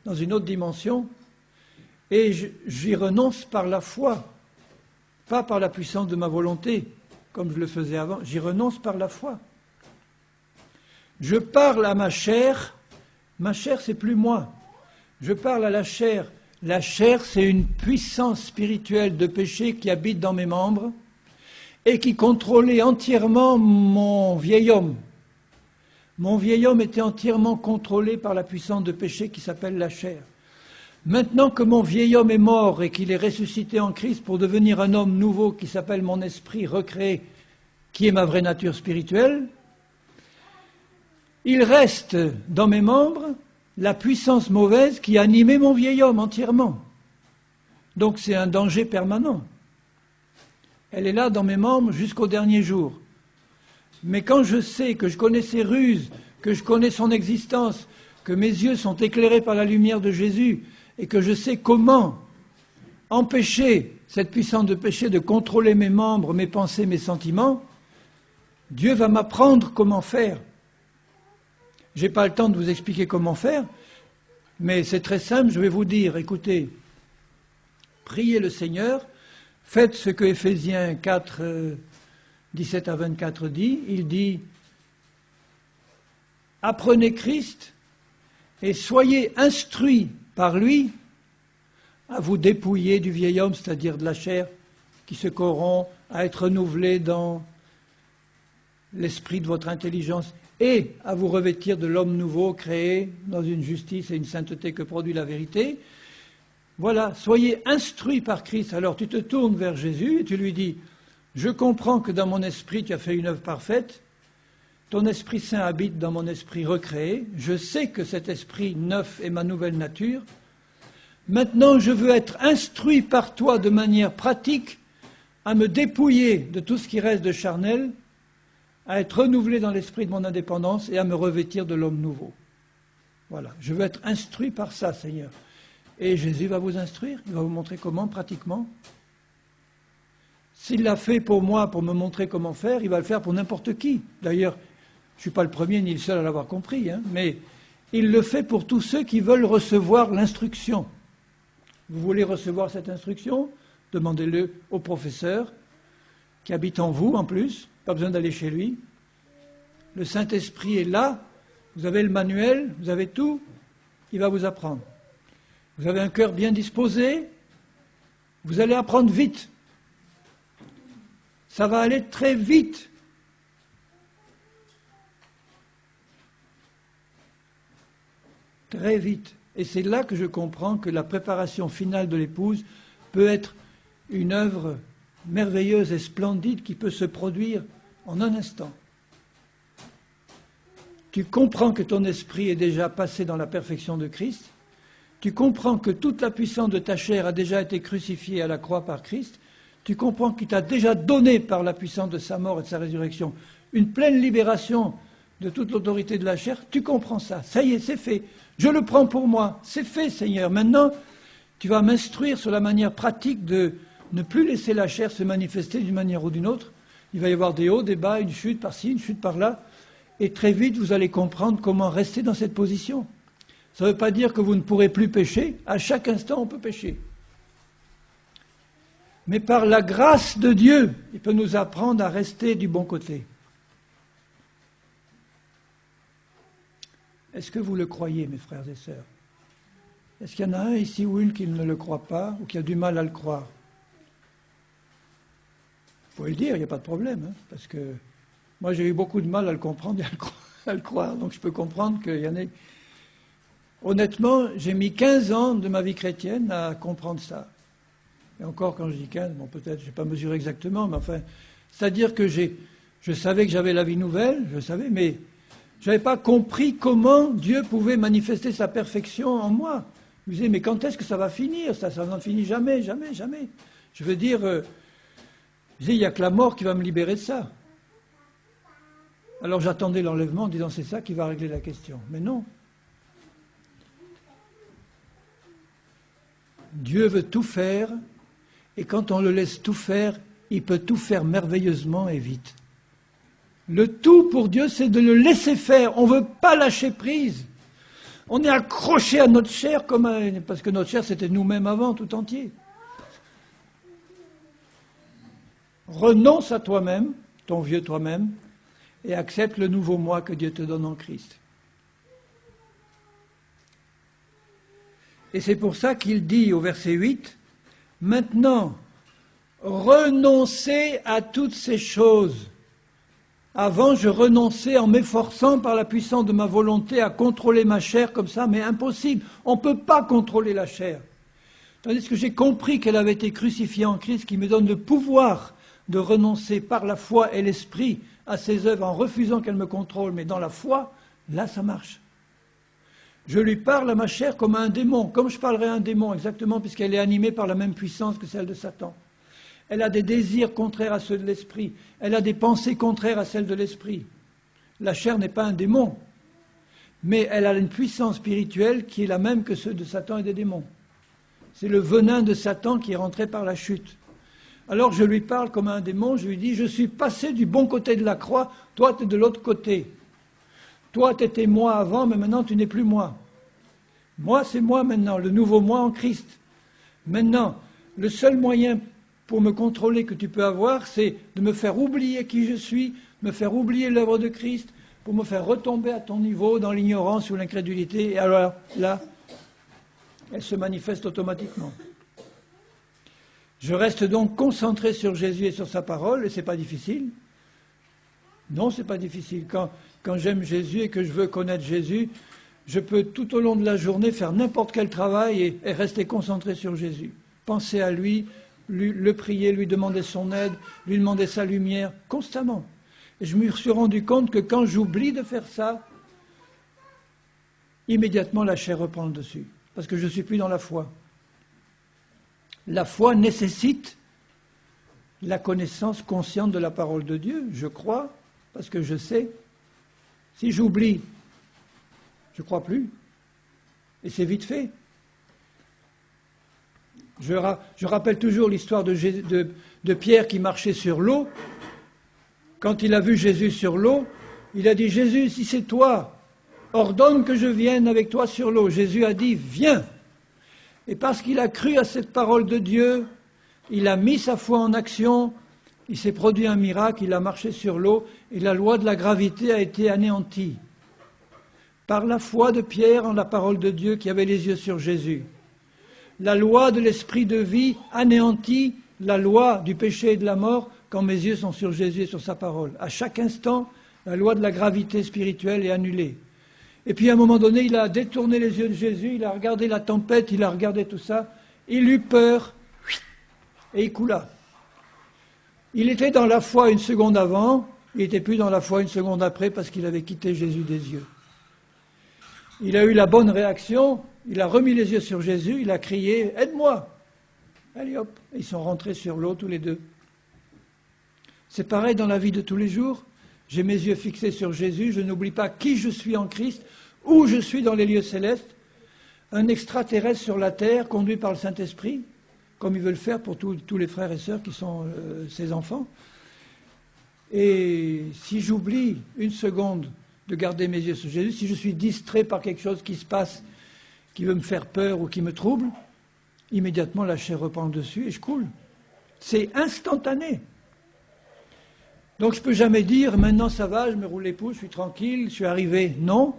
dans une autre dimension, et j'y renonce par la foi, pas par la puissance de ma volonté, comme je le faisais avant, j'y renonce par la foi. Je parle à ma chair c'est plus moi. Je parle à la chair. La chair, c'est une puissance spirituelle de péché qui habite dans mes membres et qui contrôlait entièrement mon vieil homme. Mon vieil homme était entièrement contrôlé par la puissance de péché qui s'appelle la chair. Maintenant que mon vieil homme est mort et qu'il est ressuscité en Christ pour devenir un homme nouveau qui s'appelle mon esprit recréé, qui est ma vraie nature spirituelle, il reste dans mes membres la puissance mauvaise qui animait mon vieil homme entièrement. Donc c'est un danger permanent. Elle est là dans mes membres jusqu'au dernier jour. Mais quand je sais que je connais ses ruses, que je connais son existence, que mes yeux sont éclairés par la lumière de Jésus, et que je sais comment empêcher cette puissance de péché de contrôler mes membres, mes pensées, mes sentiments, Dieu va m'apprendre comment faire. Je n'ai pas le temps de vous expliquer comment faire, mais c'est très simple, je vais vous dire, écoutez, priez le Seigneur, faites ce que Éphésiens 4, 17 à 24 dit, il dit, apprenez Christ et soyez instruits par lui à vous dépouiller du vieil homme, c'est-à-dire de la chair qui se corrompt, à être renouvelé dans l'esprit de votre intelligence et à vous revêtir de l'homme nouveau créé dans une justice et une sainteté que produit la vérité. Voilà, soyez instruits par Christ. Alors tu te tournes vers Jésus et tu lui dis, je comprends que dans mon esprit tu as fait une œuvre parfaite, ton Esprit Saint habite dans mon esprit recréé, je sais que cet esprit neuf est ma nouvelle nature. Maintenant je veux être instruit par toi de manière pratique à me dépouiller de tout ce qui reste de charnel à être renouvelé dans l'esprit de mon indépendance et à me revêtir de l'homme nouveau. Voilà, je veux être instruit par ça, Seigneur. Et Jésus va vous instruire, il va vous montrer comment, pratiquement. S'il l'a fait pour moi, pour me montrer comment faire, il va le faire pour n'importe qui. D'ailleurs, je ne suis pas le premier ni le seul à l'avoir compris, mais il le fait pour tous ceux qui veulent recevoir l'instruction. Vous voulez recevoir cette instruction? Demandez-le au professeur qui habite en vous en plus, pas besoin d'aller chez lui. Le Saint-Esprit est là, vous avez le manuel, vous avez tout, il va vous apprendre. Vous avez un cœur bien disposé, vous allez apprendre vite. Ça va aller très vite. Très vite. Et c'est là que je comprends que la préparation finale de l'épouse peut être une œuvre merveilleuse et splendide qui peut se produire en un instant. Tu comprends que ton esprit est déjà passé dans la perfection de Christ. Tu comprends que toute la puissance de ta chair a déjà été crucifiée à la croix par Christ. Tu comprends qu'il t'a déjà donné par la puissance de sa mort et de sa résurrection une pleine libération de toute l'autorité de la chair. Tu comprends ça. Ça y est, c'est fait. Je le prends pour moi. C'est fait, Seigneur. Maintenant, tu vas m'instruire sur la manière pratique de ne plus laisser la chair se manifester d'une manière ou d'une autre. Il va y avoir des hauts, des bas, une chute par-ci, une chute par-là. Et très vite, vous allez comprendre comment rester dans cette position. Ça ne veut pas dire que vous ne pourrez plus pécher. À chaque instant, on peut pécher. Mais par la grâce de Dieu, il peut nous apprendre à rester du bon côté. Est-ce que vous le croyez, mes frères et sœurs? Est-ce qu'il y en a un ici ou une qui ne le croit pas ou qui a du mal à le croire? Vous pouvez le dire, il n'y a pas de problème, parce que moi j'ai eu beaucoup de mal à le comprendre et à le croire, donc je peux comprendre qu'il y en ait. Honnêtement, j'ai mis 15 ans de ma vie chrétienne à comprendre ça. Et encore, quand je dis 15, bon peut-être, je n'ai pas mesuré exactement, mais enfin, c'est-à-dire que je savais que j'avais la vie nouvelle, je savais, mais je n'avais pas compris comment Dieu pouvait manifester sa perfection en moi. Je me disais, mais quand est-ce que ça va finir? Ça n'en finit jamais, jamais, jamais. Je veux dire, il n'y a que la mort qui va me libérer de ça. Alors j'attendais l'enlèvement en disant, c'est ça qui va régler la question. Mais non. Dieu veut tout faire, et quand on le laisse tout faire, il peut tout faire merveilleusement et vite. Le tout pour Dieu, c'est de le laisser faire. On ne veut pas lâcher prise. On est accroché à notre chair, parce que notre chair, c'était nous-mêmes avant, tout entier. Renonce à toi-même, ton vieux toi-même, et accepte le nouveau moi que Dieu te donne en Christ. Et c'est pour ça qu'il dit au verset 8, « Maintenant, renoncez à toutes ces choses. Avant, je renonçais en m'efforçant par la puissance de ma volonté à contrôler ma chair comme ça, mais impossible. On ne peut pas contrôler la chair. Tandis que j'ai compris qu'elle avait été crucifiée en Christ, qui me donne le pouvoir de renoncer par la foi et l'esprit à ses œuvres en refusant qu'elle me contrôle, mais dans la foi, là ça marche. Je lui parle à ma chair comme à un démon, comme je parlerais à un démon exactement, puisqu'elle est animée par la même puissance que celle de Satan. Elle a des désirs contraires à ceux de l'esprit. Elle a des pensées contraires à celles de l'esprit. La chair n'est pas un démon, mais elle a une puissance spirituelle qui est la même que ceux de Satan et des démons. C'est le venin de Satan qui est rentré par la chute. Alors je lui parle comme à un démon, je lui dis, je suis passé du bon côté de la croix, toi tu es de l'autre côté. Toi tu étais moi avant, mais maintenant tu n'es plus moi. Moi c'est moi maintenant, le nouveau moi en Christ. Maintenant, le seul moyen pour me contrôler que tu peux avoir, c'est de me faire oublier qui je suis, me faire oublier l'œuvre de Christ, pour me faire retomber à ton niveau dans l'ignorance ou l'incrédulité. Et alors là, elle se manifeste automatiquement. Je reste donc concentré sur Jésus et sur sa parole, et c'est pas difficile. Non, c'est pas difficile. Quand j'aime Jésus et que je veux connaître Jésus, je peux tout au long de la journée faire n'importe quel travail et rester concentré sur Jésus. Penser à lui, le prier, lui demander son aide, lui demander sa lumière, constamment. Et je me suis rendu compte que quand j'oublie de faire ça, immédiatement la chair reprend le dessus, parce que je ne suis plus dans la foi. La foi nécessite la connaissance consciente de la parole de Dieu, je crois, parce que je sais. Si j'oublie, je ne crois plus. Et c'est vite fait. Je rappelle toujours l'histoire de Pierre qui marchait sur l'eau. Quand il a vu Jésus sur l'eau, il a dit « Jésus, si c'est toi, ordonne que je vienne avec toi sur l'eau. » Jésus a dit « Viens !» Et parce qu'il a cru à cette parole de Dieu, il a mis sa foi en action, il s'est produit un miracle, il a marché sur l'eau et la loi de la gravité a été anéantie. Par la foi de Pierre en la parole de Dieu qui avait les yeux sur Jésus. La loi de l'esprit de vie anéantit la loi du péché et de la mort quand mes yeux sont sur Jésus et sur sa parole. À chaque instant, la loi de la gravité spirituelle est annulée. Et puis à un moment donné, il a détourné les yeux de Jésus, il a regardé la tempête, il a regardé tout ça, il eut peur et il coula. Il était dans la foi une seconde avant, il n'était plus dans la foi une seconde après parce qu'il avait quitté Jésus des yeux. Il a eu la bonne réaction, il a remis les yeux sur Jésus, il a crié « Aide-moi !» Allez hop, ils sont rentrés sur l'eau tous les deux. C'est pareil dans la vie de tous les jours. J'ai mes yeux fixés sur Jésus, je n'oublie pas qui je suis en Christ, où je suis dans les lieux célestes, un extraterrestre sur la terre conduit par le Saint-Esprit, comme il veut le faire pour tous les frères et sœurs qui sont ses enfants. Et si j'oublie une seconde de garder mes yeux sur Jésus, si je suis distrait par quelque chose qui se passe, qui veut me faire peur ou qui me trouble, immédiatement la chair reprend dessus et je coule. C'est instantané. Donc je ne peux jamais dire, maintenant ça va, je me roule les pouces, je suis tranquille, je suis arrivé. Non.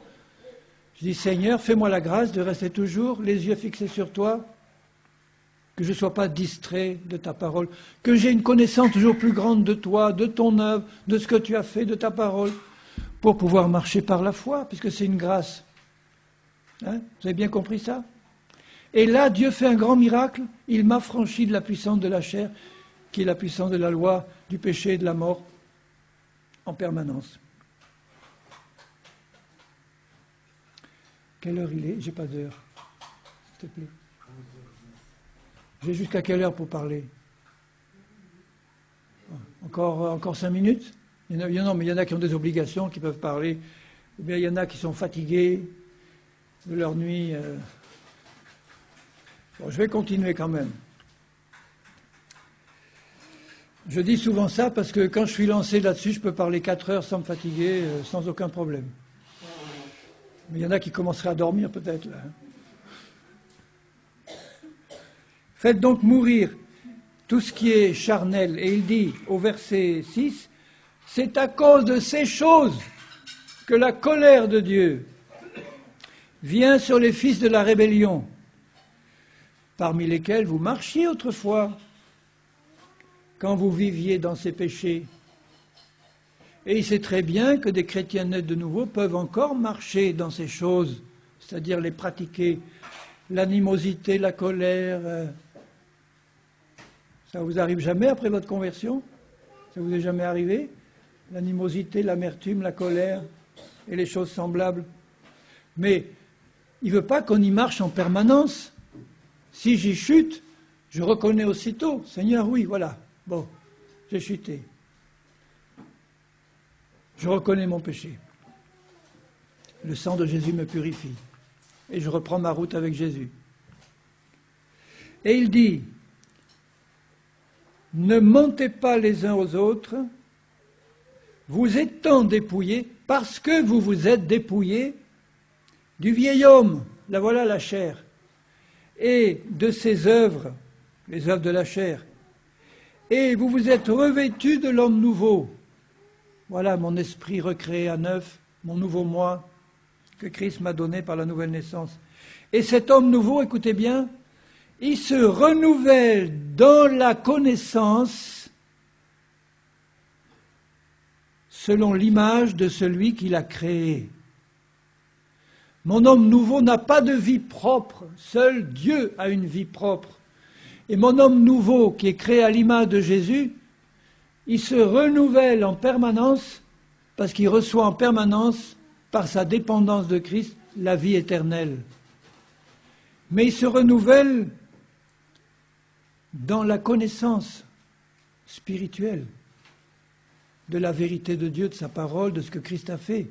Je dis, Seigneur, fais-moi la grâce de rester toujours les yeux fixés sur toi, que je ne sois pas distrait de ta parole, que j'ai une connaissance toujours plus grande de toi, de ton œuvre, de ce que tu as fait, de ta parole, pour pouvoir marcher par la foi, puisque c'est une grâce. Hein? Vous avez bien compris ça? Et là, Dieu fait un grand miracle, il m'a franchi de la puissance de la chair, qui est la puissance de la loi, du péché et de la mort, en permanence. Quelle heure il est? J'ai pas d'heure. S'il te plaît. J'ai jusqu'à quelle heure pour parler? Encore 5 minutes? Non, mais il y en a qui ont des obligations, qui peuvent parler. Ou bien il y en a qui sont fatigués de leur nuit. Bon, je vais continuer quand même. Je dis souvent ça parce que quand je suis lancé là-dessus, je peux parler 4 heures sans me fatiguer, sans aucun problème. Mais il y en a qui commenceraient à dormir peut-être là. Faites donc mourir tout ce qui est charnel. Et il dit au verset 6, c'est à cause de ces choses que la colère de Dieu vient sur les fils de la rébellion, parmi lesquels vous marchiez autrefois, quand vous viviez dans ces péchés. Et il sait très bien que des chrétiens nés de nouveau peuvent encore marcher dans ces choses, c'est-à-dire les pratiquer. L'animosité, la colère, ça vous arrive jamais après votre conversion? Ça vous est jamais arrivé? L'animosité, l'amertume, la colère et les choses semblables. Mais il ne veut pas qu'on y marche en permanence. Si j'y chute, je reconnais aussitôt, Seigneur, oui, voilà, bon, j'ai chuté. Je reconnais mon péché. Le sang de Jésus me purifie. Et je reprends ma route avec Jésus. Et il dit, ne mentez pas les uns aux autres, vous étant dépouillés, parce que vous vous êtes dépouillés du vieil homme, la voilà la chair, et de ses œuvres, les œuvres de la chair, et vous vous êtes revêtus de l'homme nouveau. Voilà mon esprit recréé à neuf, mon nouveau moi, que Christ m'a donné par la nouvelle naissance. Et cet homme nouveau, écoutez bien, il se renouvelle dans la connaissance selon l'image de celui qui l'a créé. Mon homme nouveau n'a pas de vie propre, seul Dieu a une vie propre. Et mon homme nouveau, qui est créé à l'image de Jésus, il se renouvelle en permanence parce qu'il reçoit en permanence, par sa dépendance de Christ, la vie éternelle. Mais il se renouvelle dans la connaissance spirituelle. de la vérité de Dieu, de sa parole, de ce que Christ a fait.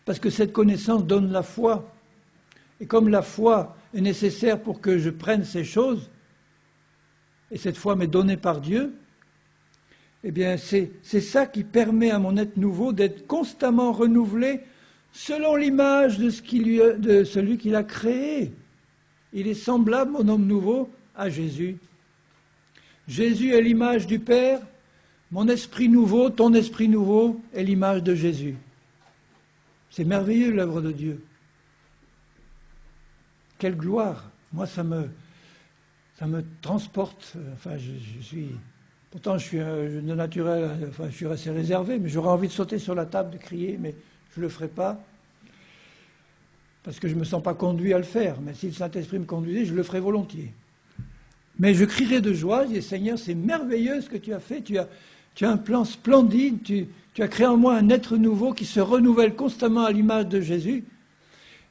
Parce que cette connaissance donne la foi. Et comme la foi est nécessaire pour que je prenne ces choses, et cette foi m'est donnée par Dieu, eh bien c'est ça qui permet à mon être nouveau d'être constamment renouvelé selon l'image de celui qui l'a créé. Il est semblable, mon homme nouveau, à Jésus. Jésus est l'image du Père, mon esprit nouveau, ton esprit nouveau est l'image de Jésus. C'est merveilleux l'œuvre de Dieu. Quelle gloire! Moi, ça me transporte. Enfin, je suis... Pourtant, je suis de naturel, enfin, je suis assez réservé, mais j'aurais envie de sauter sur la table, de crier, mais je ne le ferai pas, parce que je ne me sens pas conduit à le faire. Mais si le Saint-Esprit me conduisait, je le ferais volontiers. Mais je crierai de joie, je dis, Seigneur, c'est merveilleux ce que tu as fait, tu as un plan splendide, tu as créé en moi un être nouveau qui se renouvelle constamment à l'image de Jésus.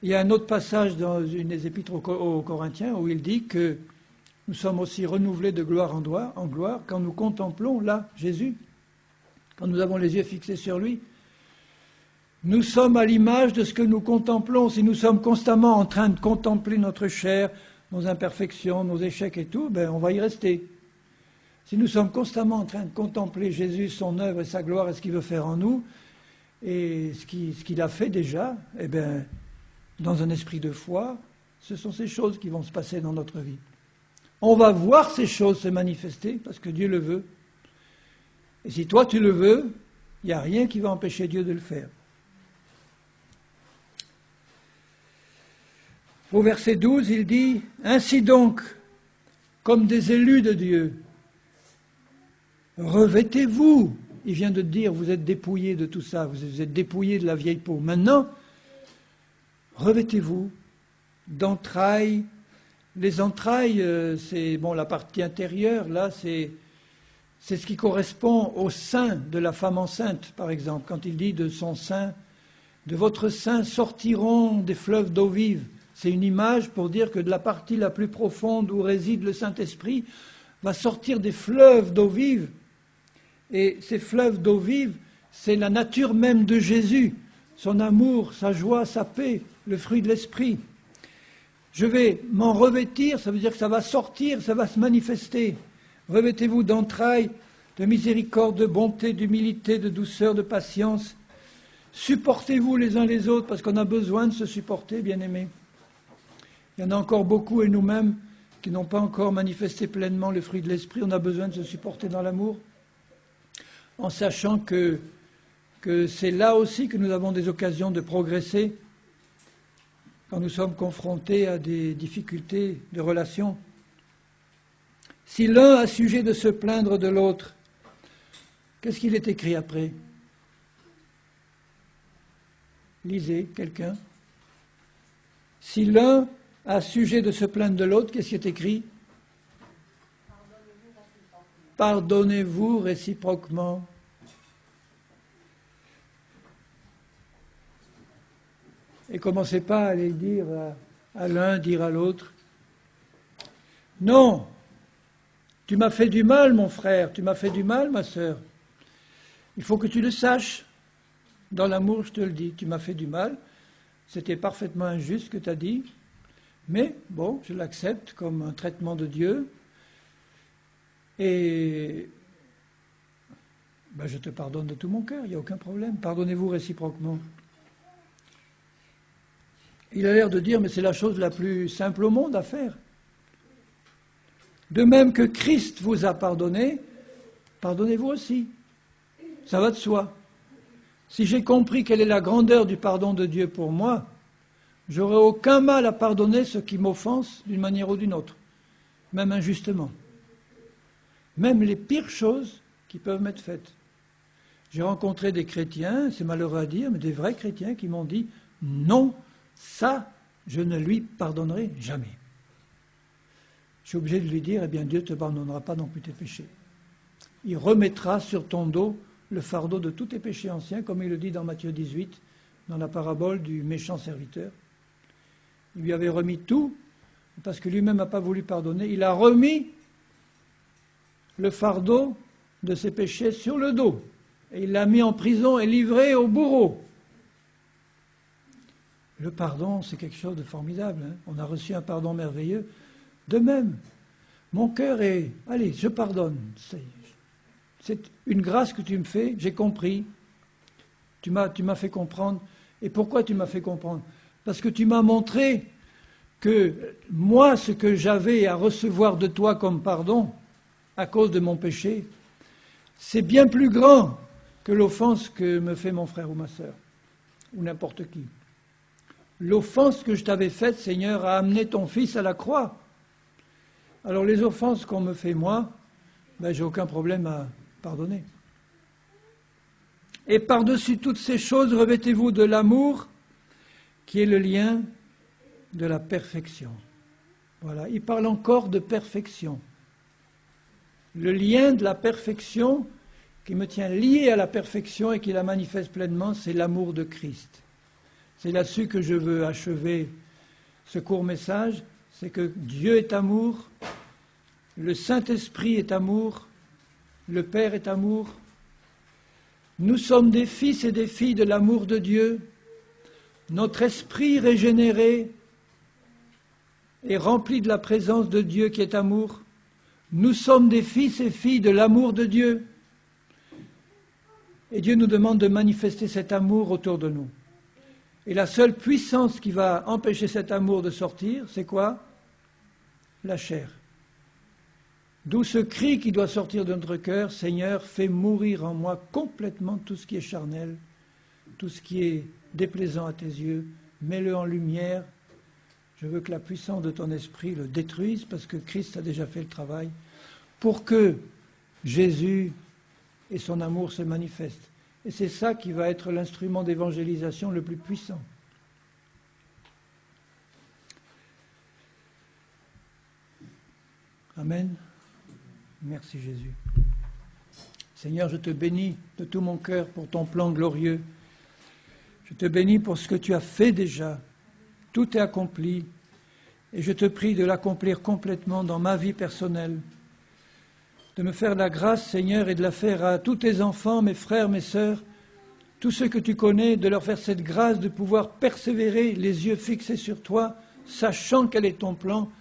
Il y a un autre passage dans une des épîtres aux Corinthiens où il dit que nous sommes aussi renouvelés de gloire en gloire quand nous contemplons, là, Jésus, quand nous avons les yeux fixés sur lui. Nous sommes à l'image de ce que nous contemplons. Si nous sommes constamment en train de contempler notre chair, nos imperfections, nos échecs et tout, ben on va y rester. Si nous sommes constamment en train de contempler Jésus, son œuvre et sa gloire et ce qu'il veut faire en nous, et ce qu'il a fait déjà, eh bien, dans un esprit de foi, ce sont ces choses qui vont se passer dans notre vie. On va voir ces choses se manifester parce que Dieu le veut. Et si toi tu le veux, il n'y a rien qui va empêcher Dieu de le faire. Au verset 12, il dit « Ainsi donc, comme des élus de Dieu, revêtez-vous ». Il vient de dire, vous êtes dépouillés de tout ça, vous êtes dépouillés de la vieille peau. Maintenant, revêtez-vous d'entrailles. Les entrailles, c'est la partie intérieure, là, c'est ce qui correspond au sein de la femme enceinte, par exemple. Quand il dit de son sein, de votre sein sortiront des fleuves d'eau vive. C'est une image pour dire que de la partie la plus profonde où réside le Saint-Esprit va sortir des fleuves d'eau vive. Et ces fleuves d'eau vive, c'est la nature même de Jésus, son amour, sa joie, sa paix, le fruit de l'Esprit. Je vais m'en revêtir, ça veut dire que ça va sortir, ça va se manifester. Revêtez-vous d'entrailles, de miséricorde, de bonté, d'humilité, de douceur, de patience. Supportez-vous les uns les autres, parce qu'on a besoin de se supporter, bien-aimés. Il y en a encore beaucoup, et nous-mêmes, qui n'ont pas encore manifesté pleinement le fruit de l'Esprit. On a besoin de se supporter dans l'amour, en sachant que c'est là aussi que nous avons des occasions de progresser, quand nous sommes confrontés à des difficultés de relation. Si l'un a sujet de se plaindre de l'autre, qu'est-ce qu'il est écrit après? Lisez, quelqu'un. Si l'un a sujet de se plaindre de l'autre, qu'est-ce qui est écrit? Pardonnez-vous réciproquement. Et commencez pas à aller dire à l'un, dire à l'autre. Non, tu m'as fait du mal, mon frère, tu m'as fait du mal, ma sœur. Il faut que tu le saches. Dans l'amour, je te le dis, tu m'as fait du mal. C'était parfaitement injuste ce que tu as dit. Mais, bon, je l'accepte comme un traitement de Dieu. Et je te pardonne de tout mon cœur, il n'y a aucun problème. Pardonnez-vous réciproquement. Il a l'air de dire, mais c'est la chose la plus simple au monde à faire. De même que Christ vous a pardonné, pardonnez-vous aussi. Ça va de soi. Si j'ai compris quelle est la grandeur du pardon de Dieu pour moi, j'aurai aucun mal à pardonner ceux qui m'offensent d'une manière ou d'une autre, même injustement. Même les pires choses qui peuvent m'être faites. J'ai rencontré des chrétiens, c'est malheureux à dire, mais des vrais chrétiens qui m'ont dit « Non, ça, je ne lui pardonnerai jamais. » Je suis obligé de lui dire « Eh bien, Dieu ne te pardonnera pas non plus tes péchés. Il remettra sur ton dos le fardeau de tous tes péchés anciens, comme il le dit dans Matthieu 18, dans la parabole du méchant serviteur. Il lui avait remis tout, parce que lui-même n'a pas voulu pardonner. Il a remis le fardeau de ses péchés sur le dos. et il l'a mis en prison et livré au bourreau. Le pardon, c'est quelque chose de formidable. Hein. On a reçu un pardon merveilleux. De même, mon cœur est... Allez, je pardonne. C'est une grâce que tu me fais, j'ai compris. Tu m'as fait comprendre. Et pourquoi tu m'as fait comprendre? Parce que tu m'as montré que moi, ce que j'avais à recevoir de toi comme pardon, à cause de mon péché, c'est bien plus grand que l'offense que me fait mon frère ou ma sœur, ou n'importe qui. L'offense que je t'avais faite, Seigneur, a amené ton Fils à la croix. Alors les offenses qu'on me fait moi, j'ai aucun problème à pardonner. Et par-dessus toutes ces choses, revêtez-vous de l'amour, qui est le lien de la perfection. Voilà, il parle encore de perfection. Le lien de la perfection qui me tient lié à la perfection et qui la manifeste pleinement, c'est l'amour de Christ. C'est là-dessus que je veux achever ce court message, c'est que Dieu est amour, le Saint-Esprit est amour, le Père est amour. Nous sommes des fils et des filles de l'amour de Dieu. Notre esprit régénéré est rempli de la présence de Dieu qui est amour. Nous sommes des fils et filles de l'amour de Dieu. Et Dieu nous demande de manifester cet amour autour de nous. Et la seule puissance qui va empêcher cet amour de sortir, c'est quoi? La chair. D'où ce cri qui doit sortir de notre cœur, Seigneur, fais mourir en moi complètement tout ce qui est charnel, tout ce qui est déplaisant à tes yeux, mets-le en lumière. Je veux que la puissance de ton esprit le détruise, parce que Christ a déjà fait le travail, pour que Jésus et son amour se manifestent. Et c'est ça qui va être l'instrument d'évangélisation le plus puissant. Amen. Merci Jésus. Seigneur, je te bénis de tout mon cœur pour ton plan glorieux. Je te bénis pour ce que tu as fait déjà. Tout est accompli. Et je te prie de l'accomplir complètement dans ma vie personnelle. De me faire la grâce, Seigneur, et de la faire à tous tes enfants, mes frères, mes sœurs, tous ceux que tu connais, de leur faire cette grâce de pouvoir persévérer, les yeux fixés sur toi, sachant quel est ton plan,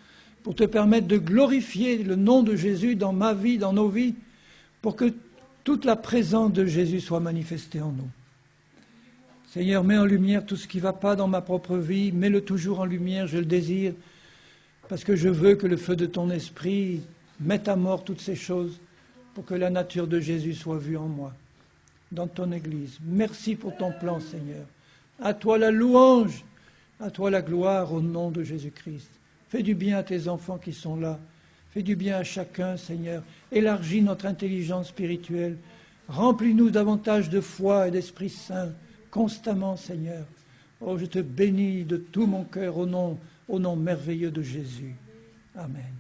pour te permettre de glorifier le nom de Jésus dans ma vie, dans nos vies, pour que toute la présence de Jésus soit manifestée en nous. Seigneur, mets en lumière tout ce qui ne va pas dans ma propre vie, mets-le toujours en lumière, je le désire, parce que je veux que le feu de ton esprit mette à mort toutes ces choses, pour que la nature de Jésus soit vue en moi, dans ton Église. Merci pour ton plan, Seigneur. À toi la louange, à toi la gloire au nom de Jésus-Christ. Fais du bien à tes enfants qui sont là. Fais du bien à chacun, Seigneur. Élargis notre intelligence spirituelle. Remplis-nous davantage de foi et d'Esprit Saint, constamment, Seigneur. Oh, je te bénis de tout mon cœur au nom merveilleux de Jésus. Amen.